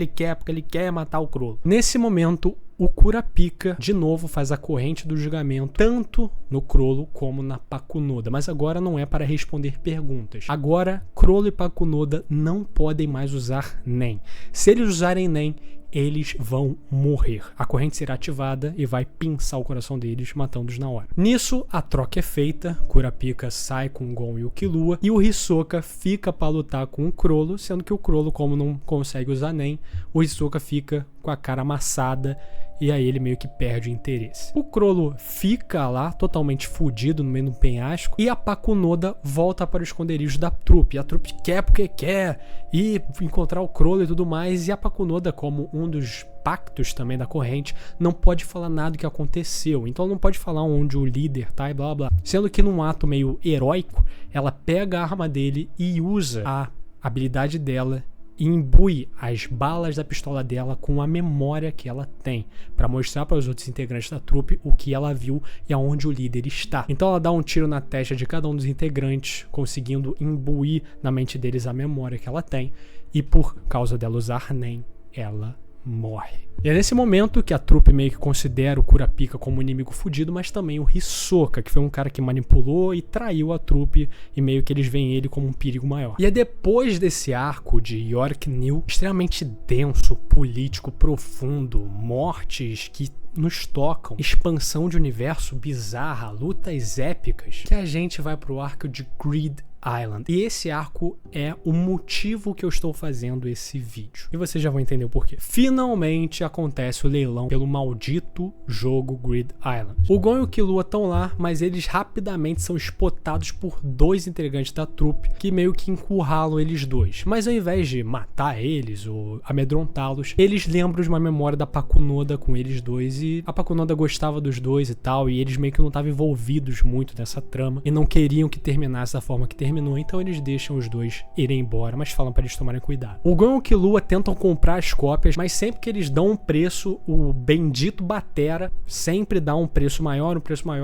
ele quer matar o Chrollo. Nesse momento, o Kurapika de novo faz a corrente do julgamento tanto no Chrollo como na Pakunoda, mas agora não é para responder perguntas. Agora, Chrollo e Pakunoda não podem mais usar Nen. Se eles usarem Nen, eles vão morrer. A corrente será ativada e vai pinçar o coração deles, matando-os na hora. Nisso, a troca é feita, Kurapika sai com o Gon e o Killua, e o Hisoka fica para lutar com o Chrollo, sendo que o Chrollo, como não consegue usar Nen, o Hisoka fica com a cara amassada, e aí ele meio que perde o interesse. O Chrollo fica lá, totalmente fudido no meio do penhasco, e a Pakunoda volta para o esconderijo da trupe. A trupe quer porque quer ir encontrar o Chrollo e tudo mais, e a Pakunoda, como um dos pactos também da corrente, não pode falar nada do que aconteceu, então não pode falar onde o líder tá e blá blá. Sendo que num ato meio heróico, ela pega a arma dele e usa a habilidade dela e imbui as balas da pistola dela com a memória que ela tem, para mostrar para os outros integrantes da trupe o que ela viu e aonde o líder está. Então ela dá um tiro na testa de cada um dos integrantes, conseguindo imbuir na mente deles a memória que ela tem, e por causa dela usar Nen, ela morre. E é nesse momento que a trupe meio que considera o Kurapika como um inimigo fudido, mas também o Hisoka, que foi um cara que manipulou e traiu a trupe, e meio que eles veem ele como um perigo maior. E é depois desse arco de York New, extremamente denso, político, profundo, mortes que nos tocam, expansão de universo bizarra, lutas épicas, que a gente vai pro arco de Greed Island. E esse arco é o motivo que eu estou fazendo esse vídeo. E vocês já vão entender o porquê. Finalmente acontece o leilão pelo maldito jogo Greed Island. O Gon e o Killua estão lá, mas eles rapidamente são spotados por dois integrantes da trupe que meio que encurralam eles dois. Mas ao invés de matar eles ou amedrontá-los, eles lembram de uma memória da Pakunoda com eles dois, e a Pakunoda gostava dos dois e tal, e eles meio que não estavam envolvidos muito nessa trama e não queriam que terminasse da forma que terminou, então eles deixam os dois irem embora, mas falam para eles tomarem cuidado. O Gon e o Killua tentam comprar as cópias, mas sempre que eles dão um preço, o bendito Batera sempre dá um preço maior,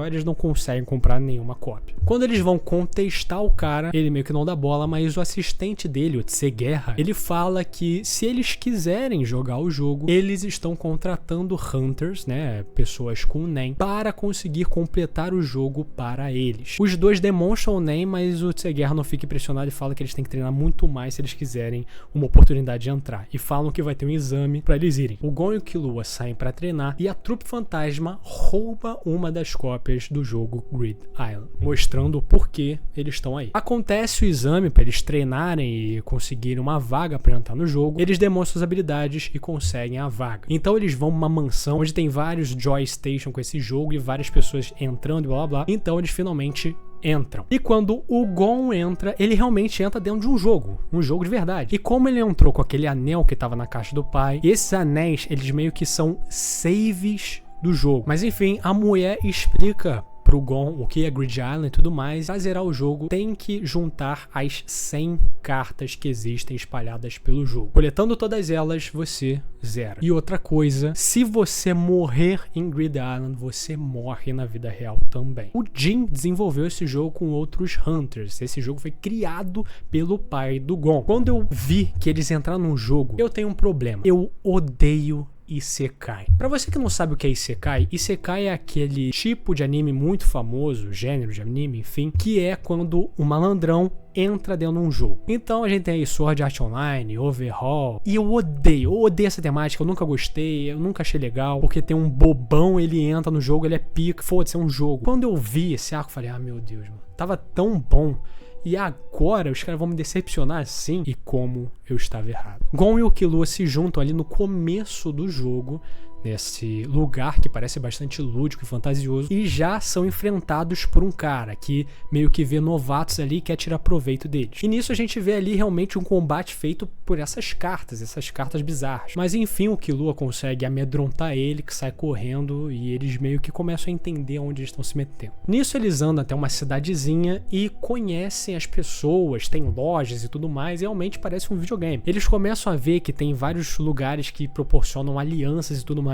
eles não conseguem comprar nenhuma cópia. Quando eles vão contestar o cara, ele meio que não dá bola, mas o assistente dele, o Tseguerra, ele fala que se eles quiserem jogar o jogo, eles estão contratando hunters, né, pessoas com Nen, para conseguir completar o jogo para eles. Os dois demonstram o Nen, mas o Tseguerra guerra não fica impressionado e fala que eles têm que treinar muito mais se eles quiserem uma oportunidade de entrar. E falam que vai ter um exame pra eles irem. O Gon e o Killua saem pra treinar e a trupe fantasma rouba uma das cópias do jogo Grid Island, mostrando o porquê eles estão aí. Acontece o exame pra eles treinarem e conseguirem uma vaga pra entrar no jogo. Eles demonstram as habilidades e conseguem a vaga. Então eles vão pra uma mansão onde tem vários Joy Station com esse jogo e várias pessoas entrando e blá blá blá. Então eles finalmente entram. E quando o Gon entra, ele realmente entra dentro de um jogo de verdade. E como ele entrou com aquele anel que tava na caixa do pai, e esses anéis, eles meio que são saves do jogo. Mas enfim, a mulher explica pro Gon o que é Grid Island e tudo mais. Pra zerar o jogo, tem que juntar as 100 cartas que existem espalhadas pelo jogo. Coletando todas elas, você zera. E outra coisa, se você morrer em Grid Island, você morre na vida real também. O Jin desenvolveu esse jogo com outros Hunters. Esse jogo foi criado pelo pai do Gon. Quando eu vi que eles entraram no jogo, eu tenho um problema. Eu odeio Isekai. Pra você que não sabe o que é Isekai, Isekai é aquele tipo de anime muito famoso, gênero de anime, enfim, que é quando o malandrão entra dentro de um jogo. Então a gente tem aí Sword Art Online, Overhaul, e eu odeio essa temática, eu nunca gostei, eu nunca achei legal, porque tem um bobão, ele entra no jogo, ele é pica, foda-se, é um jogo. Quando eu vi esse arco, eu falei, meu Deus, mano, tava tão bom. E agora os caras vão me decepcionar assim? E como eu estava errado. Gon e o Killua se juntam ali no começo do jogo, nesse lugar que parece bastante lúdico e fantasioso, e já são enfrentados por um cara que meio que vê novatos ali e quer tirar proveito deles. E nisso a gente vê ali realmente um combate feito por essas cartas bizarras. Mas enfim, o Killua consegue amedrontar ele, que sai correndo, e eles meio que começam a entender onde eles estão se metendo. Nisso eles andam até uma cidadezinha e conhecem as pessoas, tem lojas e tudo mais, e realmente parece um videogame. Eles começam a ver que tem vários lugares que proporcionam alianças e tudo mais,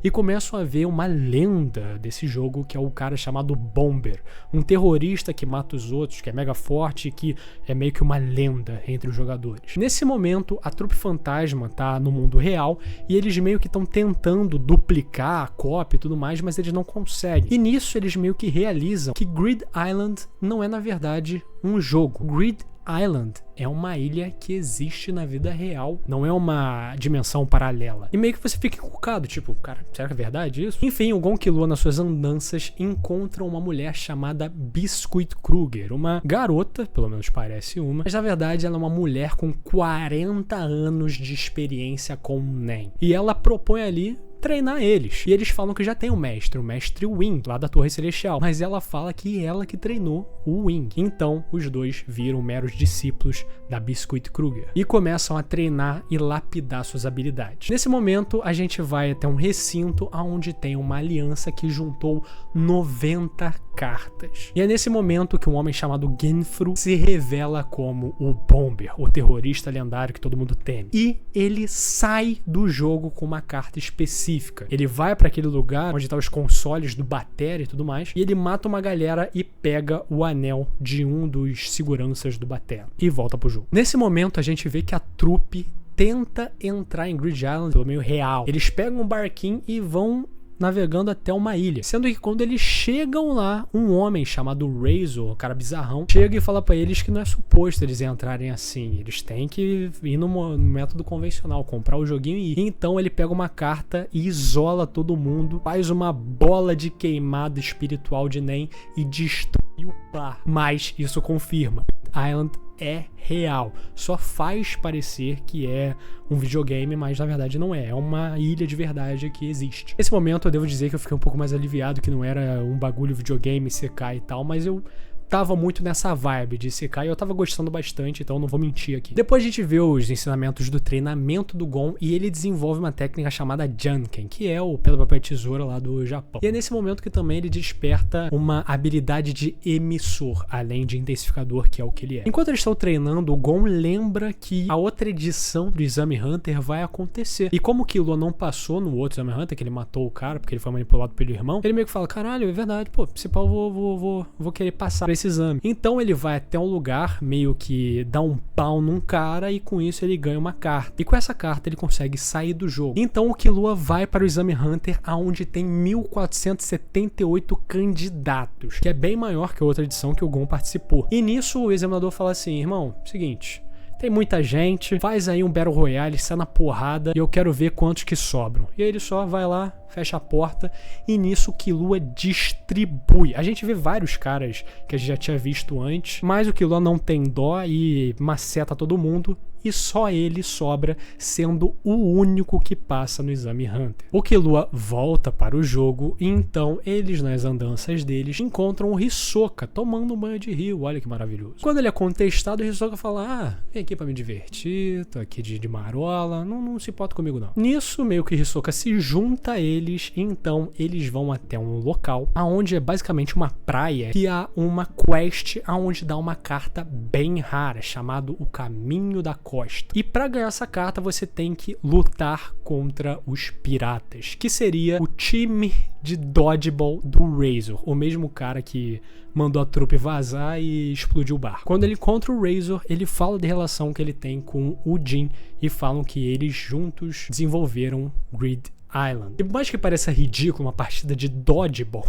e começam a ver uma lenda desse jogo, que é o cara chamado Bomber, um terrorista que mata os outros, que é mega forte e que é meio que uma lenda entre os jogadores. Nesse momento, a trupe fantasma tá no mundo real e eles meio que estão tentando duplicar a cópia e tudo mais, mas eles não conseguem. E nisso eles meio que realizam que Grid Island não é na verdade um jogo. Grid Island é uma ilha que existe na vida real, não é uma dimensão paralela. E meio que você fica encucado, tipo, cara, será que é verdade isso? Enfim, o Gon e Killua nas suas andanças encontram uma mulher chamada Biscuit Kruger, uma garota, pelo menos parece uma, mas na verdade ela é uma mulher com 40 anos de experiência com Nen. E ela propõe ali treinar eles. E eles falam que já tem o mestre Wing, lá da Torre Celestial. Mas ela fala que ela que treinou o Wing. Então, os dois viram meros discípulos da Biscuit Kruger e começam a treinar e lapidar suas habilidades. Nesse momento, a gente vai até um recinto onde tem uma aliança que juntou 90 cartas. E é nesse momento que um homem chamado Genfru se revela como o Bomber, o terrorista lendário que todo mundo teme. E ele sai do jogo com uma carta específica. Ele vai para aquele lugar onde tá os consoles do Batera e tudo mais, e ele mata uma galera e pega o anel de um dos seguranças do Batera e volta pro jogo. Nesse momento a gente vê que a trupe tenta entrar em Grid Island pelo meio real. Eles pegam um barquinho e vão navegando até uma ilha, sendo que quando eles chegam lá, um homem chamado Razor, um cara bizarrão, chega e fala pra eles que não é suposto eles entrarem assim, eles têm que ir no método convencional, comprar o joguinho e ir. Então ele pega uma carta e isola todo mundo, faz uma bola de queimada espiritual de Nen e destrói o bar. Mas isso confirma, Island é real, só faz parecer que é um videogame, mas na verdade não é, é uma ilha de verdade que existe. Nesse momento eu devo dizer que eu fiquei um pouco mais aliviado, que não era um bagulho videogame, Isekai e tal, mas eu tava muito nessa vibe de Isekai e eu tava gostando bastante, então não vou mentir aqui. Depois a gente vê os ensinamentos do treinamento do Gon e ele desenvolve uma técnica chamada Janken, que é o pedra, papel e tesoura lá do Japão. E é nesse momento que também ele desperta uma habilidade de emissor, além de intensificador, que é o que ele é. Enquanto eles estão treinando, o Gon lembra que a outra edição do Exame Hunter vai acontecer. E como o Killua não passou no outro Exame Hunter, que ele matou o cara porque ele foi manipulado pelo irmão, ele meio que fala, caralho, é verdade, pô, principal vou querer passar esse exame. Então ele vai até um lugar, meio que dá um pau num cara e com isso ele ganha uma carta. E com essa carta ele consegue sair do jogo. Então o Killua vai para o Exame Hunter, aonde tem 1478 candidatos, que é bem maior que a outra edição que o Gon participou. E nisso o examinador fala assim: irmão, seguinte, tem muita gente, faz aí um Battle Royale, sai na porrada e eu quero ver quantos que sobram. E aí ele só vai lá, fecha a porta e nisso o Killua distribui. A gente vê vários caras que a gente já tinha visto antes, mas o Killua não tem dó e maceta todo mundo. E só ele sobra, sendo o único que passa no Exame Hunter. O Killua volta para o jogo e então eles, nas andanças deles, encontram o Hisoka tomando um banho de rio. Olha que maravilhoso. Quando ele é contestado, o Hisoka fala: vem aqui pra me divertir, tô aqui de marola, não se importa comigo não. Nisso, meio que Hisoka se junta a eles e então eles vão até um local onde é basicamente uma praia que há uma quest onde dá uma carta bem rara, chamado o Caminho da Costa. E para ganhar essa carta você tem que lutar contra os piratas, que seria o time de dodgeball do Razor, o mesmo cara que mandou a trupe vazar e explodiu o barco. Quando ele encontra o Razor, ele fala da relação que ele tem com o Jin e falam que eles juntos desenvolveram Grid Island. E por mais que pareça ridículo uma partida de dodgeball,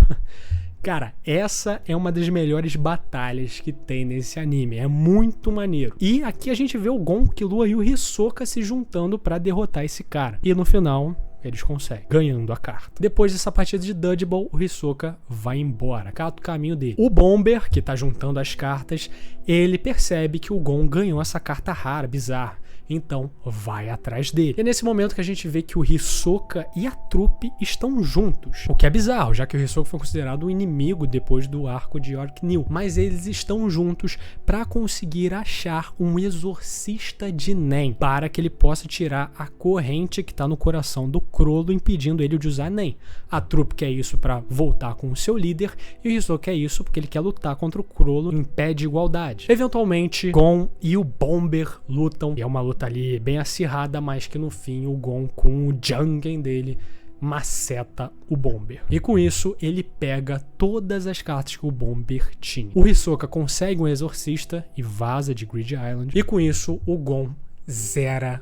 cara, essa é uma das melhores batalhas que tem nesse anime. É muito maneiro. E aqui a gente vê o Gon, o Killua e o Hisoka se juntando pra derrotar esse cara. E no final, eles conseguem, ganhando a carta. Depois dessa partida de dodgeball, o Hisoka vai embora, cata o caminho dele. O Bomber, que tá juntando as cartas, ele percebe que o Gon ganhou essa carta rara, bizarra. Então vai atrás dele. E é nesse momento que a gente vê que o Hisoka e a trupe estão juntos. O que é bizarro, já que o Hisoka foi considerado um inimigo depois do arco de York New. Mas eles estão juntos para conseguir achar um exorcista de Nen, para que ele possa tirar a corrente que está no coração do Crollo, impedindo ele de usar Nen. A trupe quer isso para voltar com o seu líder, e o Hisoka quer isso porque ele quer lutar contra o Crollo em pé de igualdade. Eventualmente, Gon e o Bomber lutam, e é uma luta ali bem acirrada, mas que no fim o Gon, com o Jangen dele, maceta o Bomber. E com isso ele pega todas as cartas que o Bomber tinha. O Hisoka consegue um exorcista e vaza de Grid Island, e com isso o Gon zera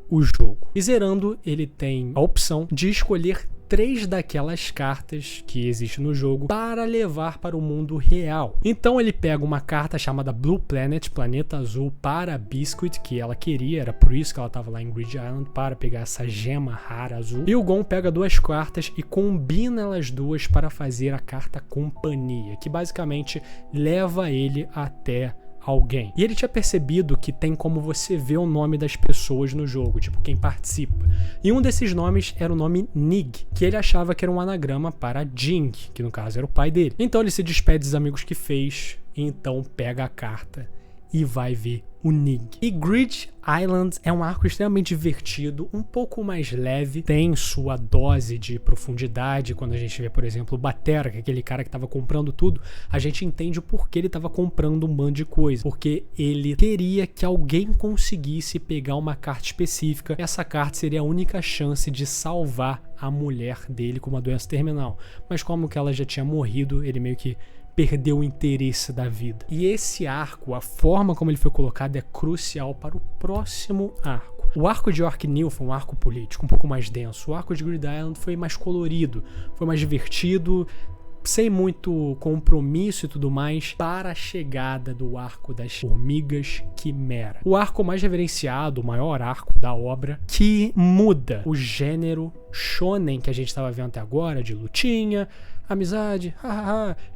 o jogo. E zerando, ele tem a opção de escolher 3 daquelas cartas que existem no jogo para levar para o mundo real. Então ele pega uma carta chamada Blue Planet, Planeta Azul, para a Biscuit, que ela queria, era por isso que ela estava lá em Grid Island, para pegar essa gema rara azul. E o Gon pega 2 cartas e combina elas duas para fazer a carta Companhia, que basicamente leva ele até alguém. E ele tinha percebido que tem como você ver o nome das pessoas no jogo, tipo quem participa. E um desses nomes era o nome Nig, que ele achava que era um anagrama para Jing, que no caso era o pai dele. Então ele se despede dos amigos que fez, e então pega a carta e vai ver o Nig. E Grid Island é um arco extremamente divertido, um pouco mais leve, tem sua dose de profundidade. Quando a gente vê, por exemplo, o Batera, que é aquele cara que estava comprando tudo, a gente entende o porquê ele estava comprando um bando de coisa, porque ele queria que alguém conseguisse pegar uma carta específica. Essa carta seria a única chance de salvar a mulher dele com uma doença terminal, mas como que ela já tinha morrido, ele meio que perdeu o interesse da vida. E esse arco, a forma como ele foi colocado, é crucial para o próximo arco. O arco de York New foi um arco político um pouco mais denso. O arco de Grid Island foi mais colorido, foi mais divertido, sem muito compromisso e tudo mais, para a chegada do arco das Formigas Quimera. O arco mais reverenciado, o maior arco da obra, que muda o gênero shonen que a gente estava vendo até agora, de lutinha, amizade,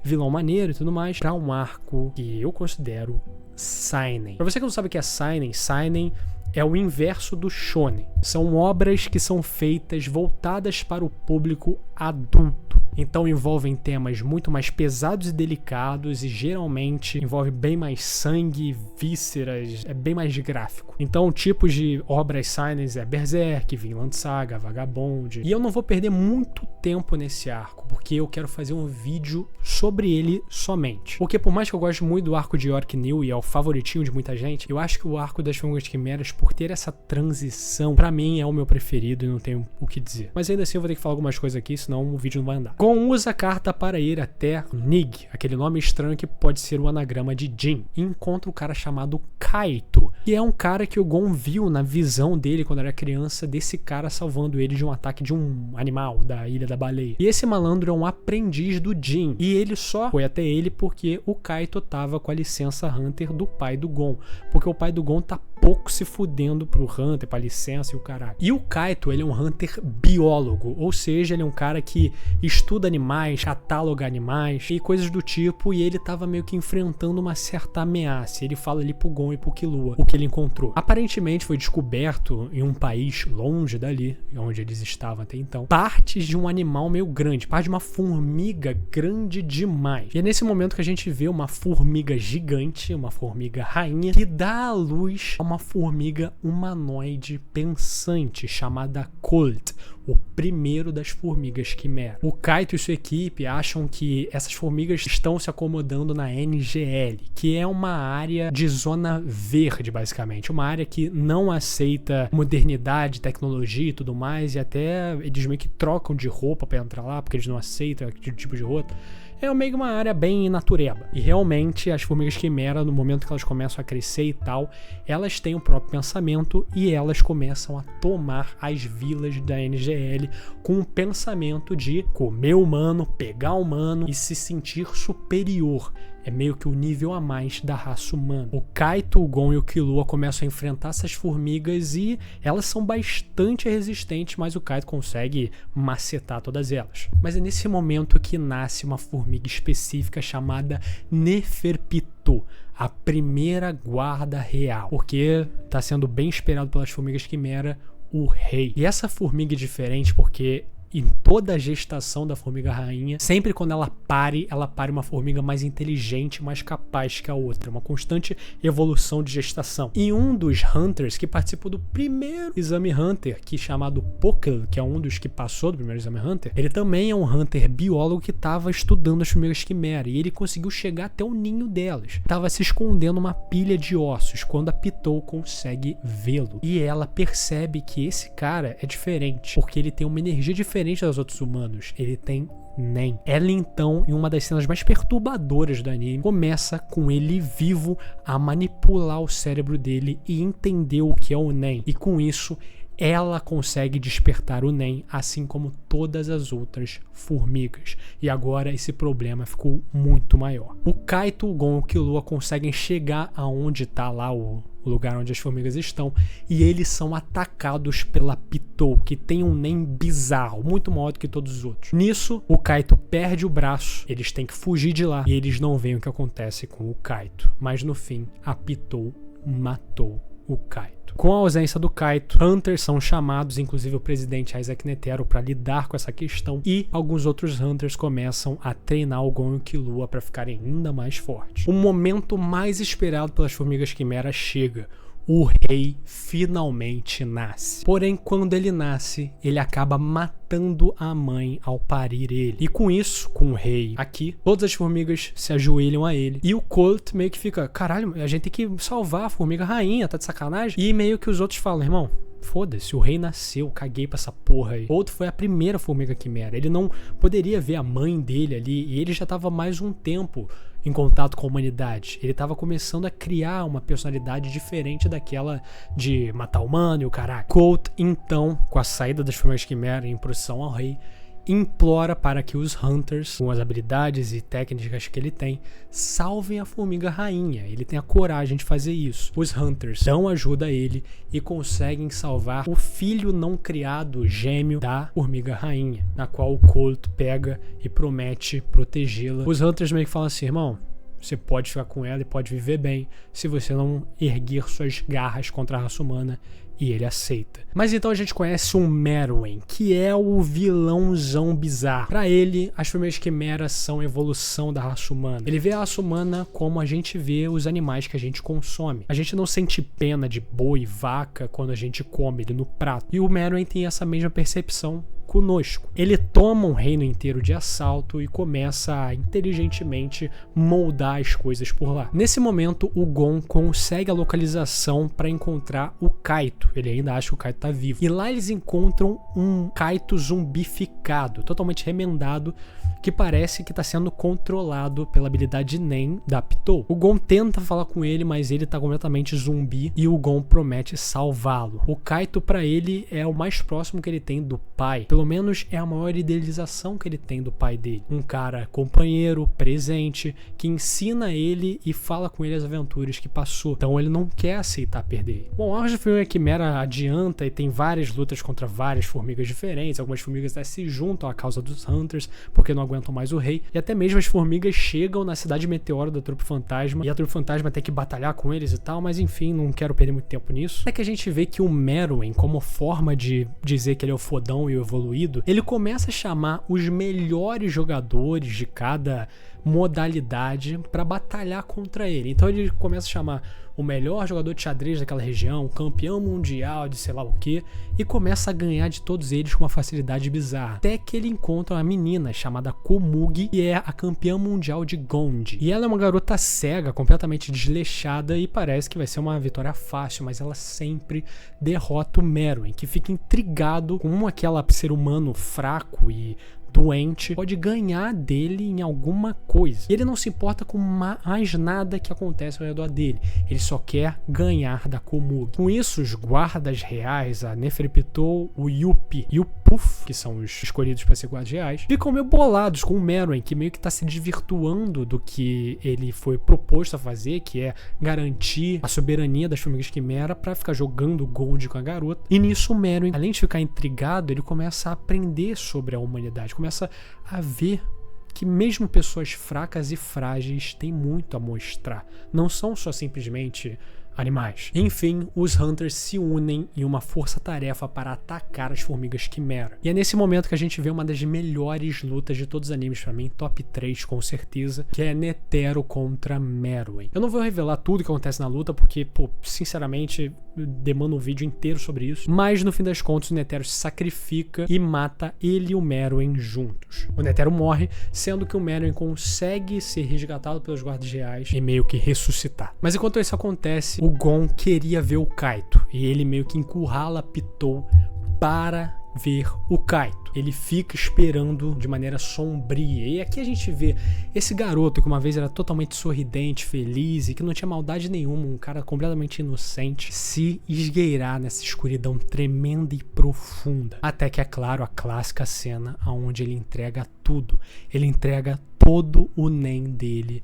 vilão maneiro e tudo mais, para um arco que eu considero seinen. Pra você que não sabe o que é seinen é o inverso do shonen. São obras que são feitas voltadas para o público adulto. Então envolvem temas muito mais pesados e delicados e geralmente envolve bem mais sangue, vísceras, é bem mais gráfico. Então tipos de obras seinen é Berserk, Vinland Saga, Vagabond. E eu não vou perder muito tempo nesse arco, porque eu quero fazer um vídeo sobre ele somente. Porque por mais que eu goste muito do arco de York New e é o favoritinho de muita gente, eu acho que o arco das Formigas Quimeras, por ter essa transição, pra mim é o meu preferido e não tenho o que dizer. Mas ainda assim eu vou ter que falar algumas coisas aqui, senão o vídeo não vai andar. Gon usa a carta para ir até Nig, aquele nome estranho que pode ser o anagrama de Jin, e encontra um cara chamado Kaito, que é um cara que o Gon viu na visão dele quando era criança, desse cara salvando ele de um ataque de um animal da Ilha da Baleia. E esse malandro é um aprendiz do Jin, e ele só foi até ele porque o Kaito tava com a licença Hunter do pai do Gon, porque o pai do Gon tá pouco se fudendo pro Hunter, pra licença e o caralho. E o Kaito, ele é um Hunter biólogo, ou seja, ele é um cara que estuda animais, cataloga animais e coisas do tipo, e ele tava meio que enfrentando uma certa ameaça. Ele fala ali pro Gon e pro Killua o que ele encontrou. Aparentemente foi descoberto em um país longe dali, onde eles estavam até então, partes de um animal meio grande, parte de uma formiga grande demais. E é nesse momento que a gente vê uma formiga gigante, uma formiga rainha, que dá à luz a uma formiga humanoide pensante chamada Colt, o primeiro das formigas quimera. O Kaito e sua equipe acham que essas formigas estão se acomodando na NGL, que é uma área de zona verde, basicamente. Uma área que não aceita modernidade, tecnologia e tudo mais, e até eles meio que trocam de roupa pra entrar lá, porque eles não aceitam aquele tipo de roupa. É meio que uma área bem natureba. E realmente as formigas quimera, no momento que elas começam a crescer e tal, elas têm o próprio pensamento e elas começam a tomar as vilas da NGL com o pensamento de comer humano, pegar humano e se sentir superior. É meio que o nível a mais da raça humana. O Kaito, o Gon e o Killua começam a enfrentar essas formigas e elas são bastante resistentes, mas o Kaito consegue macetar todas elas. Mas é nesse momento que nasce uma formiga específica chamada Neferpitou, a primeira guarda real, porque está sendo bem esperado pelas formigas quimera o rei. E essa formiga é diferente porque em toda a gestação da formiga rainha, sempre quando ela pare uma formiga mais inteligente, mais capaz que a outra. Uma constante evolução de gestação. E um dos Hunters que participou do primeiro exame Hunter, que é chamado Pokel, que é um dos que passou do primeiro exame Hunter, ele também é um Hunter biólogo que estava estudando as formigas quimera. E ele conseguiu chegar até o ninho delas. Estava se escondendo numa pilha de ossos, quando a Pitou consegue vê-lo. E ela percebe que esse cara é diferente, porque ele tem uma energia diferente dos outros humanos. Ele tem Nen. Ela então, em uma das cenas mais perturbadoras do anime, começa com ele vivo a manipular o cérebro dele e entender o que é o Nen. E com isso, ela consegue despertar o Nen, assim como todas as outras formigas. E agora esse problema ficou muito maior. O Kaito, o Gon e o Killua conseguem chegar aonde está lá o lugar onde as formigas estão, e eles são atacados pela Pitou, que tem um Nen bizarro, muito maior do que todos os outros. Nisso, o Kaito perde o braço, eles têm que fugir de lá, e eles não veem o que acontece com o Kaito. Mas no fim, a Pitou matou o Kaito. Com a ausência do Kaito, Hunters são chamados, inclusive o presidente Isaac Netero, para lidar com essa questão, e alguns outros Hunters começam a treinar o Gon e o Killua para ficarem ainda mais fortes. O momento mais esperado pelas formigas quimera chega. O rei finalmente nasce. Porém, quando ele nasce, ele acaba matando a mãe ao parir ele. E com isso, com o rei aqui, todas as formigas se ajoelham a ele. E o Colt meio que fica, caralho, a gente tem que salvar a formiga rainha, tá de sacanagem? E meio que os outros falam, irmão, foda-se, o rei nasceu, caguei pra essa porra aí. Outro foi a primeira formiga quimera. Ele não poderia ver a mãe dele ali, e ele já tava mais um tempo em contato com a humanidade. Ele tava começando a criar uma personalidade diferente daquela de matar humano e o caralho. Colt, então, com a saída das formigas quimera em procissão ao rei, implora para que os Hunters, com as habilidades e técnicas que ele tem, salvem a formiga rainha. Ele tem a coragem de fazer isso. Os Hunters dão ajuda a ele e conseguem salvar o filho não criado gêmeo da formiga rainha, na qual o Colt pega e promete protegê-la. Os Hunters meio que falam assim, irmão, você pode ficar com ela e pode viver bem se você não erguer suas garras contra a raça humana. E ele aceita. Mas então a gente conhece um Meruem, que é o vilãozão bizarro. Pra ele, as formigas quimera são a evolução da raça humana. Ele vê a raça humana como a gente vê os animais que a gente consome. A gente não sente pena de boi e vaca quando a gente come ele no prato. E o Meruem tem essa mesma percepção conosco. Ele toma um reino inteiro de assalto e começa a inteligentemente moldar as coisas por lá. Nesse momento, o Gon consegue a localização para encontrar o Kaito. Ele ainda acha que o Kaito tá vivo. E lá eles encontram um Kaito zumbificado, totalmente remendado, que parece que está sendo controlado pela habilidade Nen da Pitou. O Gon tenta falar com ele, mas ele tá completamente zumbi e o Gon promete salvá-lo. O Kaito para ele é o mais próximo que ele tem do pai. Pelo menos é a maior idealização que ele tem do pai dele. Um cara companheiro, presente, que ensina ele e fala com ele as aventuras que passou. Então ele não quer aceitar perder ele. Bom, o arco de filme Quimera adianta e tem várias lutas contra várias formigas diferentes. Algumas formigas até se juntam à causa dos Hunters, porque não aguentam mais o rei. E até mesmo as formigas chegam na cidade meteoro da Trupe Fantasma. E a Trupe Fantasma tem que batalhar com eles e tal. Mas enfim, não quero perder muito tempo nisso. É que a gente vê que o Meruem, como forma de dizer que ele é o fodão e o evoluído, ele começa a chamar os melhores jogadores de cada modalidade para batalhar contra ele. Então ele começa a chamar o melhor jogador de xadrez daquela região, campeão mundial de sei lá o que, e começa a ganhar de todos eles com uma facilidade bizarra. Até que ele encontra uma menina chamada Komugi, que é a campeã mundial de Gondi. E ela é uma garota cega, completamente desleixada, e parece que vai ser uma vitória fácil, mas ela sempre derrota o Meruem, que fica intrigado com aquele ser humano fraco e doente pode ganhar dele em alguma coisa. E ele não se importa com mais nada que acontece ao redor dele. Ele só quer ganhar da Komugi. Com isso, os guardas reais, a Neferpitou, o Yuppie e o Puff, que são os escolhidos para ser guardas reais, ficam meio bolados com o Meruem, que meio que está se desvirtuando do que ele foi proposto a fazer, que é garantir a soberania das formigas quimera para ficar jogando Gold com a garota. E nisso o Meruem, além de ficar intrigado, ele começa a aprender sobre a humanidade, começa a ver que mesmo pessoas fracas e frágeis têm muito a mostrar. Não são só simplesmente animais. Enfim, os Hunters se unem em uma força-tarefa para atacar as formigas quimera. E é nesse momento que a gente vê uma das melhores lutas de todos os animes pra mim, top 3 com certeza, que é Netero contra Meruem. Eu não vou revelar tudo que acontece na luta, porque, sinceramente, demanda um vídeo inteiro sobre isso. Mas, no fim das contas, o Netero se sacrifica e mata ele e o Meruem juntos. O Netero morre, sendo que o Meruem consegue ser resgatado pelos guardas reais e meio que ressuscitar. Mas enquanto isso acontece, o Gon queria ver o Kaito e ele meio que encurrala Pitou para ver o Kaito. Ele fica esperando de maneira sombria. E aqui a gente vê esse garoto que uma vez era totalmente sorridente, feliz e que não tinha maldade nenhuma, um cara completamente inocente, se esgueirar nessa escuridão tremenda e profunda. Até que, é claro, a clássica cena onde ele entrega tudo. Ele entrega todo o Nen dele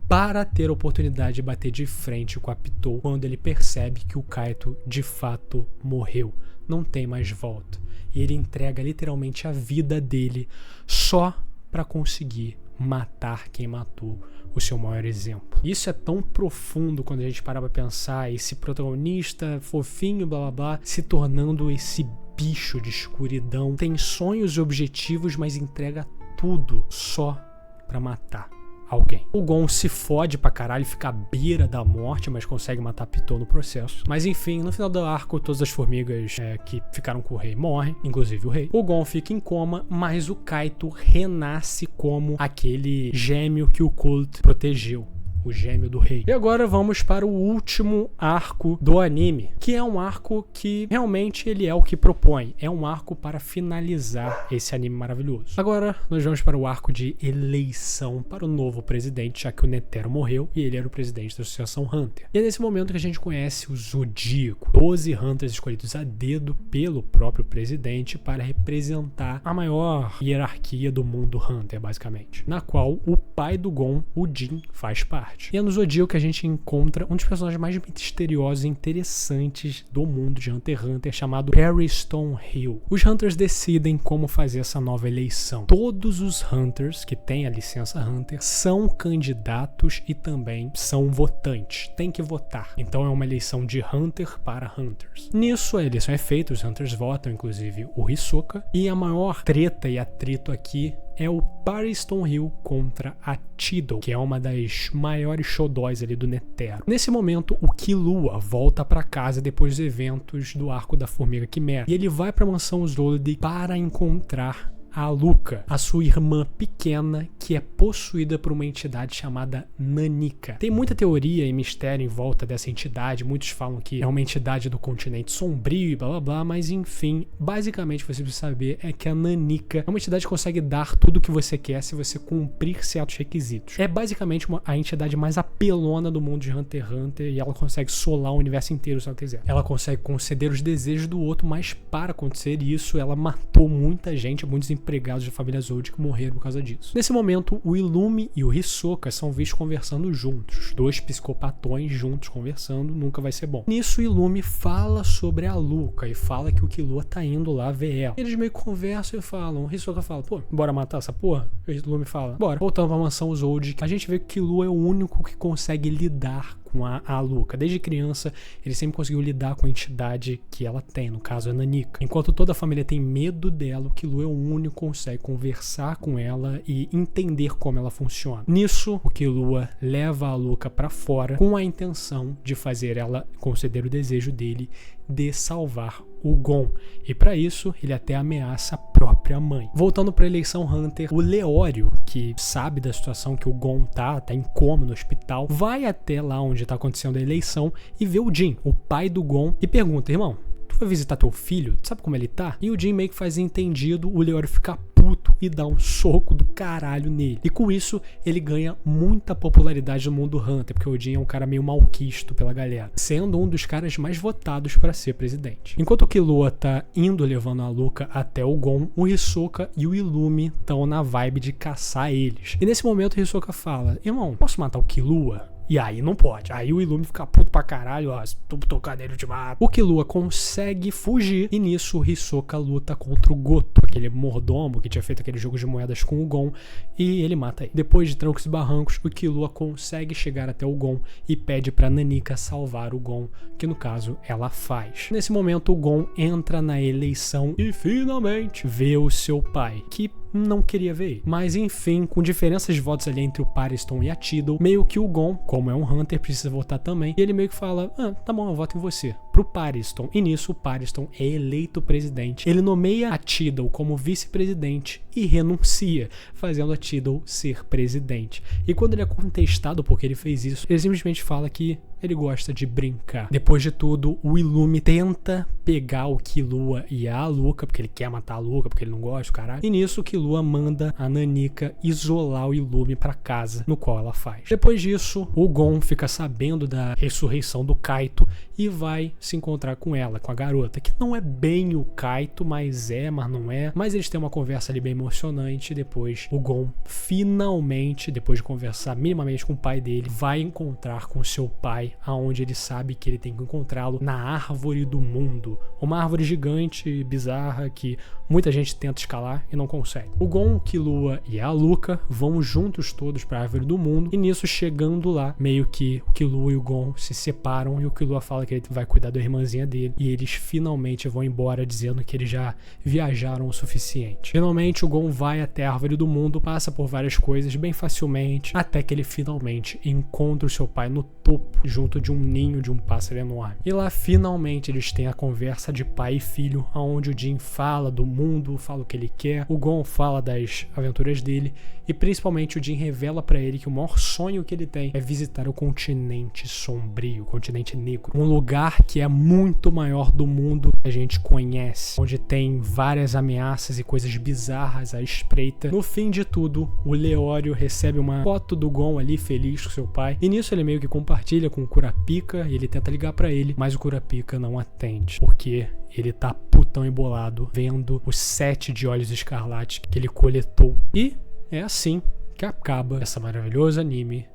para ter a oportunidade de bater de frente com a Pitou quando ele percebe que o Kaito de fato morreu. Não tem mais volta. E ele entrega literalmente a vida dele só para conseguir matar quem matou o seu maior exemplo. Isso é tão profundo quando a gente para pra pensar esse protagonista fofinho, blá blá blá, se tornando esse bicho de escuridão. Tem sonhos e objetivos, mas entrega tudo só para matar alguém. O Gon se fode pra caralho, fica à beira da morte, mas consegue matar Pitou no processo. Mas enfim, no final do arco, todas as formigas que ficaram com o rei morrem, inclusive o rei. O Gon fica em coma, mas o Kaito renasce como aquele gêmeo que o Cult protegeu. O gêmeo do rei. E agora vamos para o último arco do anime, que é um arco que realmente ele é o que propõe. É um arco para finalizar esse anime maravilhoso. Agora nós vamos para o arco de eleição para o novo presidente, já que o Netero morreu e ele era o presidente da Associação Hunter. E é nesse momento que a gente conhece o Zodíaco, 12 Hunters escolhidos a dedo pelo próprio presidente para representar a maior hierarquia do mundo Hunter, basicamente, na qual o pai do Gon, o Jin, faz parte. E é no Zodíaco que a gente encontra um dos personagens mais misteriosos e interessantes do mundo de Hunter x Hunter, chamado Perry Stonehill. Os Hunters decidem como fazer essa nova eleição. Todos os Hunters que têm a licença Hunter são candidatos e também são votantes. Tem que votar. Então é uma eleição de Hunter para Hunters. Nisso a eleição é feita, os Hunters votam, inclusive o Hisoka. E a maior treta e atrito aqui é o Pariston Hill contra a Tidal, que é uma das maiores xodóis ali do Netero. Nesse momento, o Killua volta pra casa depois dos eventos do Arco da Formiga Quimera, e ele vai pra mansão Zoldyck para encontrar a Luca, a sua irmã pequena, que é possuída por uma entidade chamada Nanika. Tem muita teoria e mistério em volta dessa entidade, muitos falam que é uma entidade do continente sombrio e blá blá blá, mas enfim, basicamente você precisa saber é que a Nanika é uma entidade que consegue dar tudo o que você quer se você cumprir certos requisitos. É basicamente a entidade mais apelona do mundo de Hunter x Hunter e ela consegue solar o universo inteiro se ela quiser. Ela consegue conceder os desejos do outro, mas para acontecer isso, ela matou muita gente, muitos empregados da família Zoldyck morreram por causa disso. Nesse momento, o Illumi e o Hisoka são vistos conversando juntos. Dois psicopatões juntos conversando, nunca vai ser bom. Nisso, o Illumi fala sobre a Luca e fala que o Killua tá indo lá ver ela. Eles meio que conversam e falam. O Hisoka fala, pô, bora matar essa porra? O Illumi fala, bora. Voltando pra mansão Zoldyck, a gente vê que o Killua é o único que consegue lidar com a Luca. Desde criança, ele sempre conseguiu lidar com a entidade que ela tem, no caso a Nanika. Enquanto toda a família tem medo dela, o Killua é o único que consegue conversar com ela e entender como ela funciona. Nisso, o Killua leva a Luca pra fora com a intenção de fazer ela conceder o desejo dele de salvar o Gon. E para isso, ele até ameaça a própria mãe. Voltando para a eleição Hunter, o Leório, que sabe da situação que o Gon tá em coma no hospital, vai até lá onde tá acontecendo a eleição e vê o Jin, o pai do Gon, e pergunta, irmão, tu vai visitar teu filho? Tu sabe como ele tá? E o Jin meio que faz entendido, o Leório fica puto e dá um soco do caralho nele. E com isso, ele ganha muita popularidade no mundo Hunter, porque o Jin é um cara meio malquisto pela galera, sendo um dos caras mais votados para ser presidente. Enquanto o Killua tá indo levando a Luca até o Gon, o Hisoka e o Illumi estão na vibe de caçar eles. E nesse momento o Hisoka fala, irmão, posso matar o Killua? E aí não pode. Aí o Illumi fica puto pra caralho, ó, se tu tocar nele eu te mato. O Killua consegue fugir e nisso o Hisoka luta contra o Goto, aquele mordomo que tinha feito aquele jogo de moedas com o Gon, e ele mata ele. Depois de trancos e barrancos, o Killua consegue chegar até o Gon e pede pra Nanika salvar o Gon, que no caso ela faz. Nesse momento o Gon entra na eleição e finalmente vê o seu pai, que não queria ver ele. Mas enfim, com diferenças de votos ali entre o Pariston e a Tidal, meio que o Gon, como é um Hunter, precisa votar também, e ele meio que fala, tá bom, eu voto em você, pro Pariston. E nisso o Pariston é eleito presidente. Ele nomeia a Tidal como vice-presidente e renuncia, fazendo a Tidal ser presidente. E quando ele é contestado porque ele fez isso, ele simplesmente fala que ele gosta de brincar. Depois de tudo, o Illumi tenta pegar o Killua e a Luca, porque ele quer matar a Luca, porque ele não gosta, caralho. E nisso o Killua manda a Nanika isolar o Illumi pra casa, no qual ela faz. Depois disso, o Gon fica sabendo da ressurreição do Kaito e vai se encontrar com ela, com a garota, que não é bem o Kaito, mas não é. Mas eles têm uma conversa ali bem emocionante. Depois, o Gon finalmente, depois de conversar minimamente com o pai dele, vai encontrar com seu pai, aonde ele sabe que ele tem que encontrá-lo na Árvore do Mundo. Uma árvore gigante e bizarra que muita gente tenta escalar e não consegue. O Gon, o Killua e a Luca vão juntos todos para a Árvore do Mundo e nisso, chegando lá, meio que o Killua e o Gon se separam e o Killua fala que ele vai cuidar da irmãzinha dele e eles finalmente vão embora dizendo que eles já viajaram o suficiente. Finalmente o Gon vai até a Árvore do Mundo, passa por várias coisas bem facilmente, até que ele finalmente encontra o seu pai no topo, junto de um ninho de um pássaro enorme. E lá finalmente eles têm a conversa de pai e filho, onde o Jin fala do mundo, fala o que ele quer, o Gon fala das aventuras dele e principalmente o Jin revela pra ele que o maior sonho que ele tem é visitar o continente sombrio, o continente negro, um lugar que é muito maior do mundo que a gente conhece, onde tem várias ameaças e coisas bizarras à espreita. No fim de tudo, o Leório recebe uma foto do Gon ali feliz com seu pai e nisso ele meio que compartilha com o Kurapika e ele tenta ligar pra ele, mas o Kurapika não atende, porque ele tá putão embolado vendo os 7 de olhos escarlates que ele coletou. E é assim que acaba essa maravilhoso anime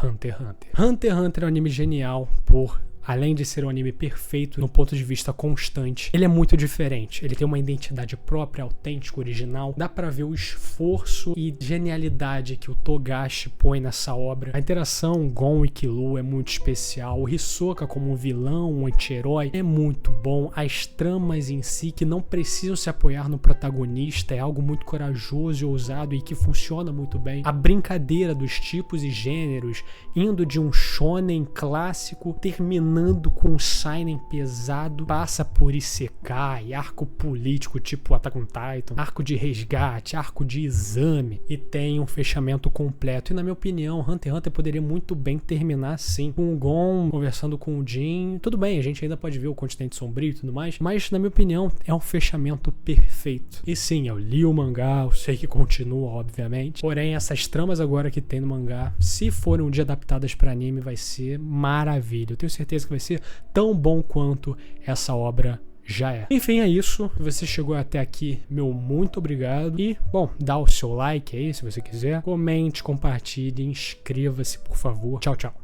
Hunter x Hunter. Hunter x Hunter é um anime genial por além de ser um anime perfeito no ponto de vista constante, ele é muito diferente. Ele tem uma identidade própria, autêntica, original. Dá pra ver o esforço e genialidade que o Togashi põe nessa obra. A interação Gon e Killua é muito especial. O Hisoka como um vilão, um anti-herói, é muito bom. As tramas em si, que não precisam se apoiar no protagonista, é algo muito corajoso e ousado e que funciona muito bem. A brincadeira dos tipos e gêneros, indo de um shonen clássico, terminando com um seinen pesado, passa por Isekai, arco político tipo Attack on Titan, arco de resgate, arco de exame, e tem um fechamento completo. E na minha opinião, Hunter x Hunter poderia muito bem terminar assim, com o Gon conversando com o Jin. Tudo bem, a gente ainda pode ver o continente sombrio e tudo mais, mas na minha opinião é um fechamento perfeito. E sim, eu li o mangá, eu sei que continua, obviamente, porém essas tramas agora que tem no mangá, se forem um dia adaptadas para anime, vai ser maravilha. Eu tenho certeza que vai ser tão bom quanto essa obra já é. Enfim, é isso. Se você chegou até aqui, meu muito obrigado. E, bom, dá o seu like aí, se você quiser. Comente, compartilhe, inscreva-se, por favor. Tchau, tchau.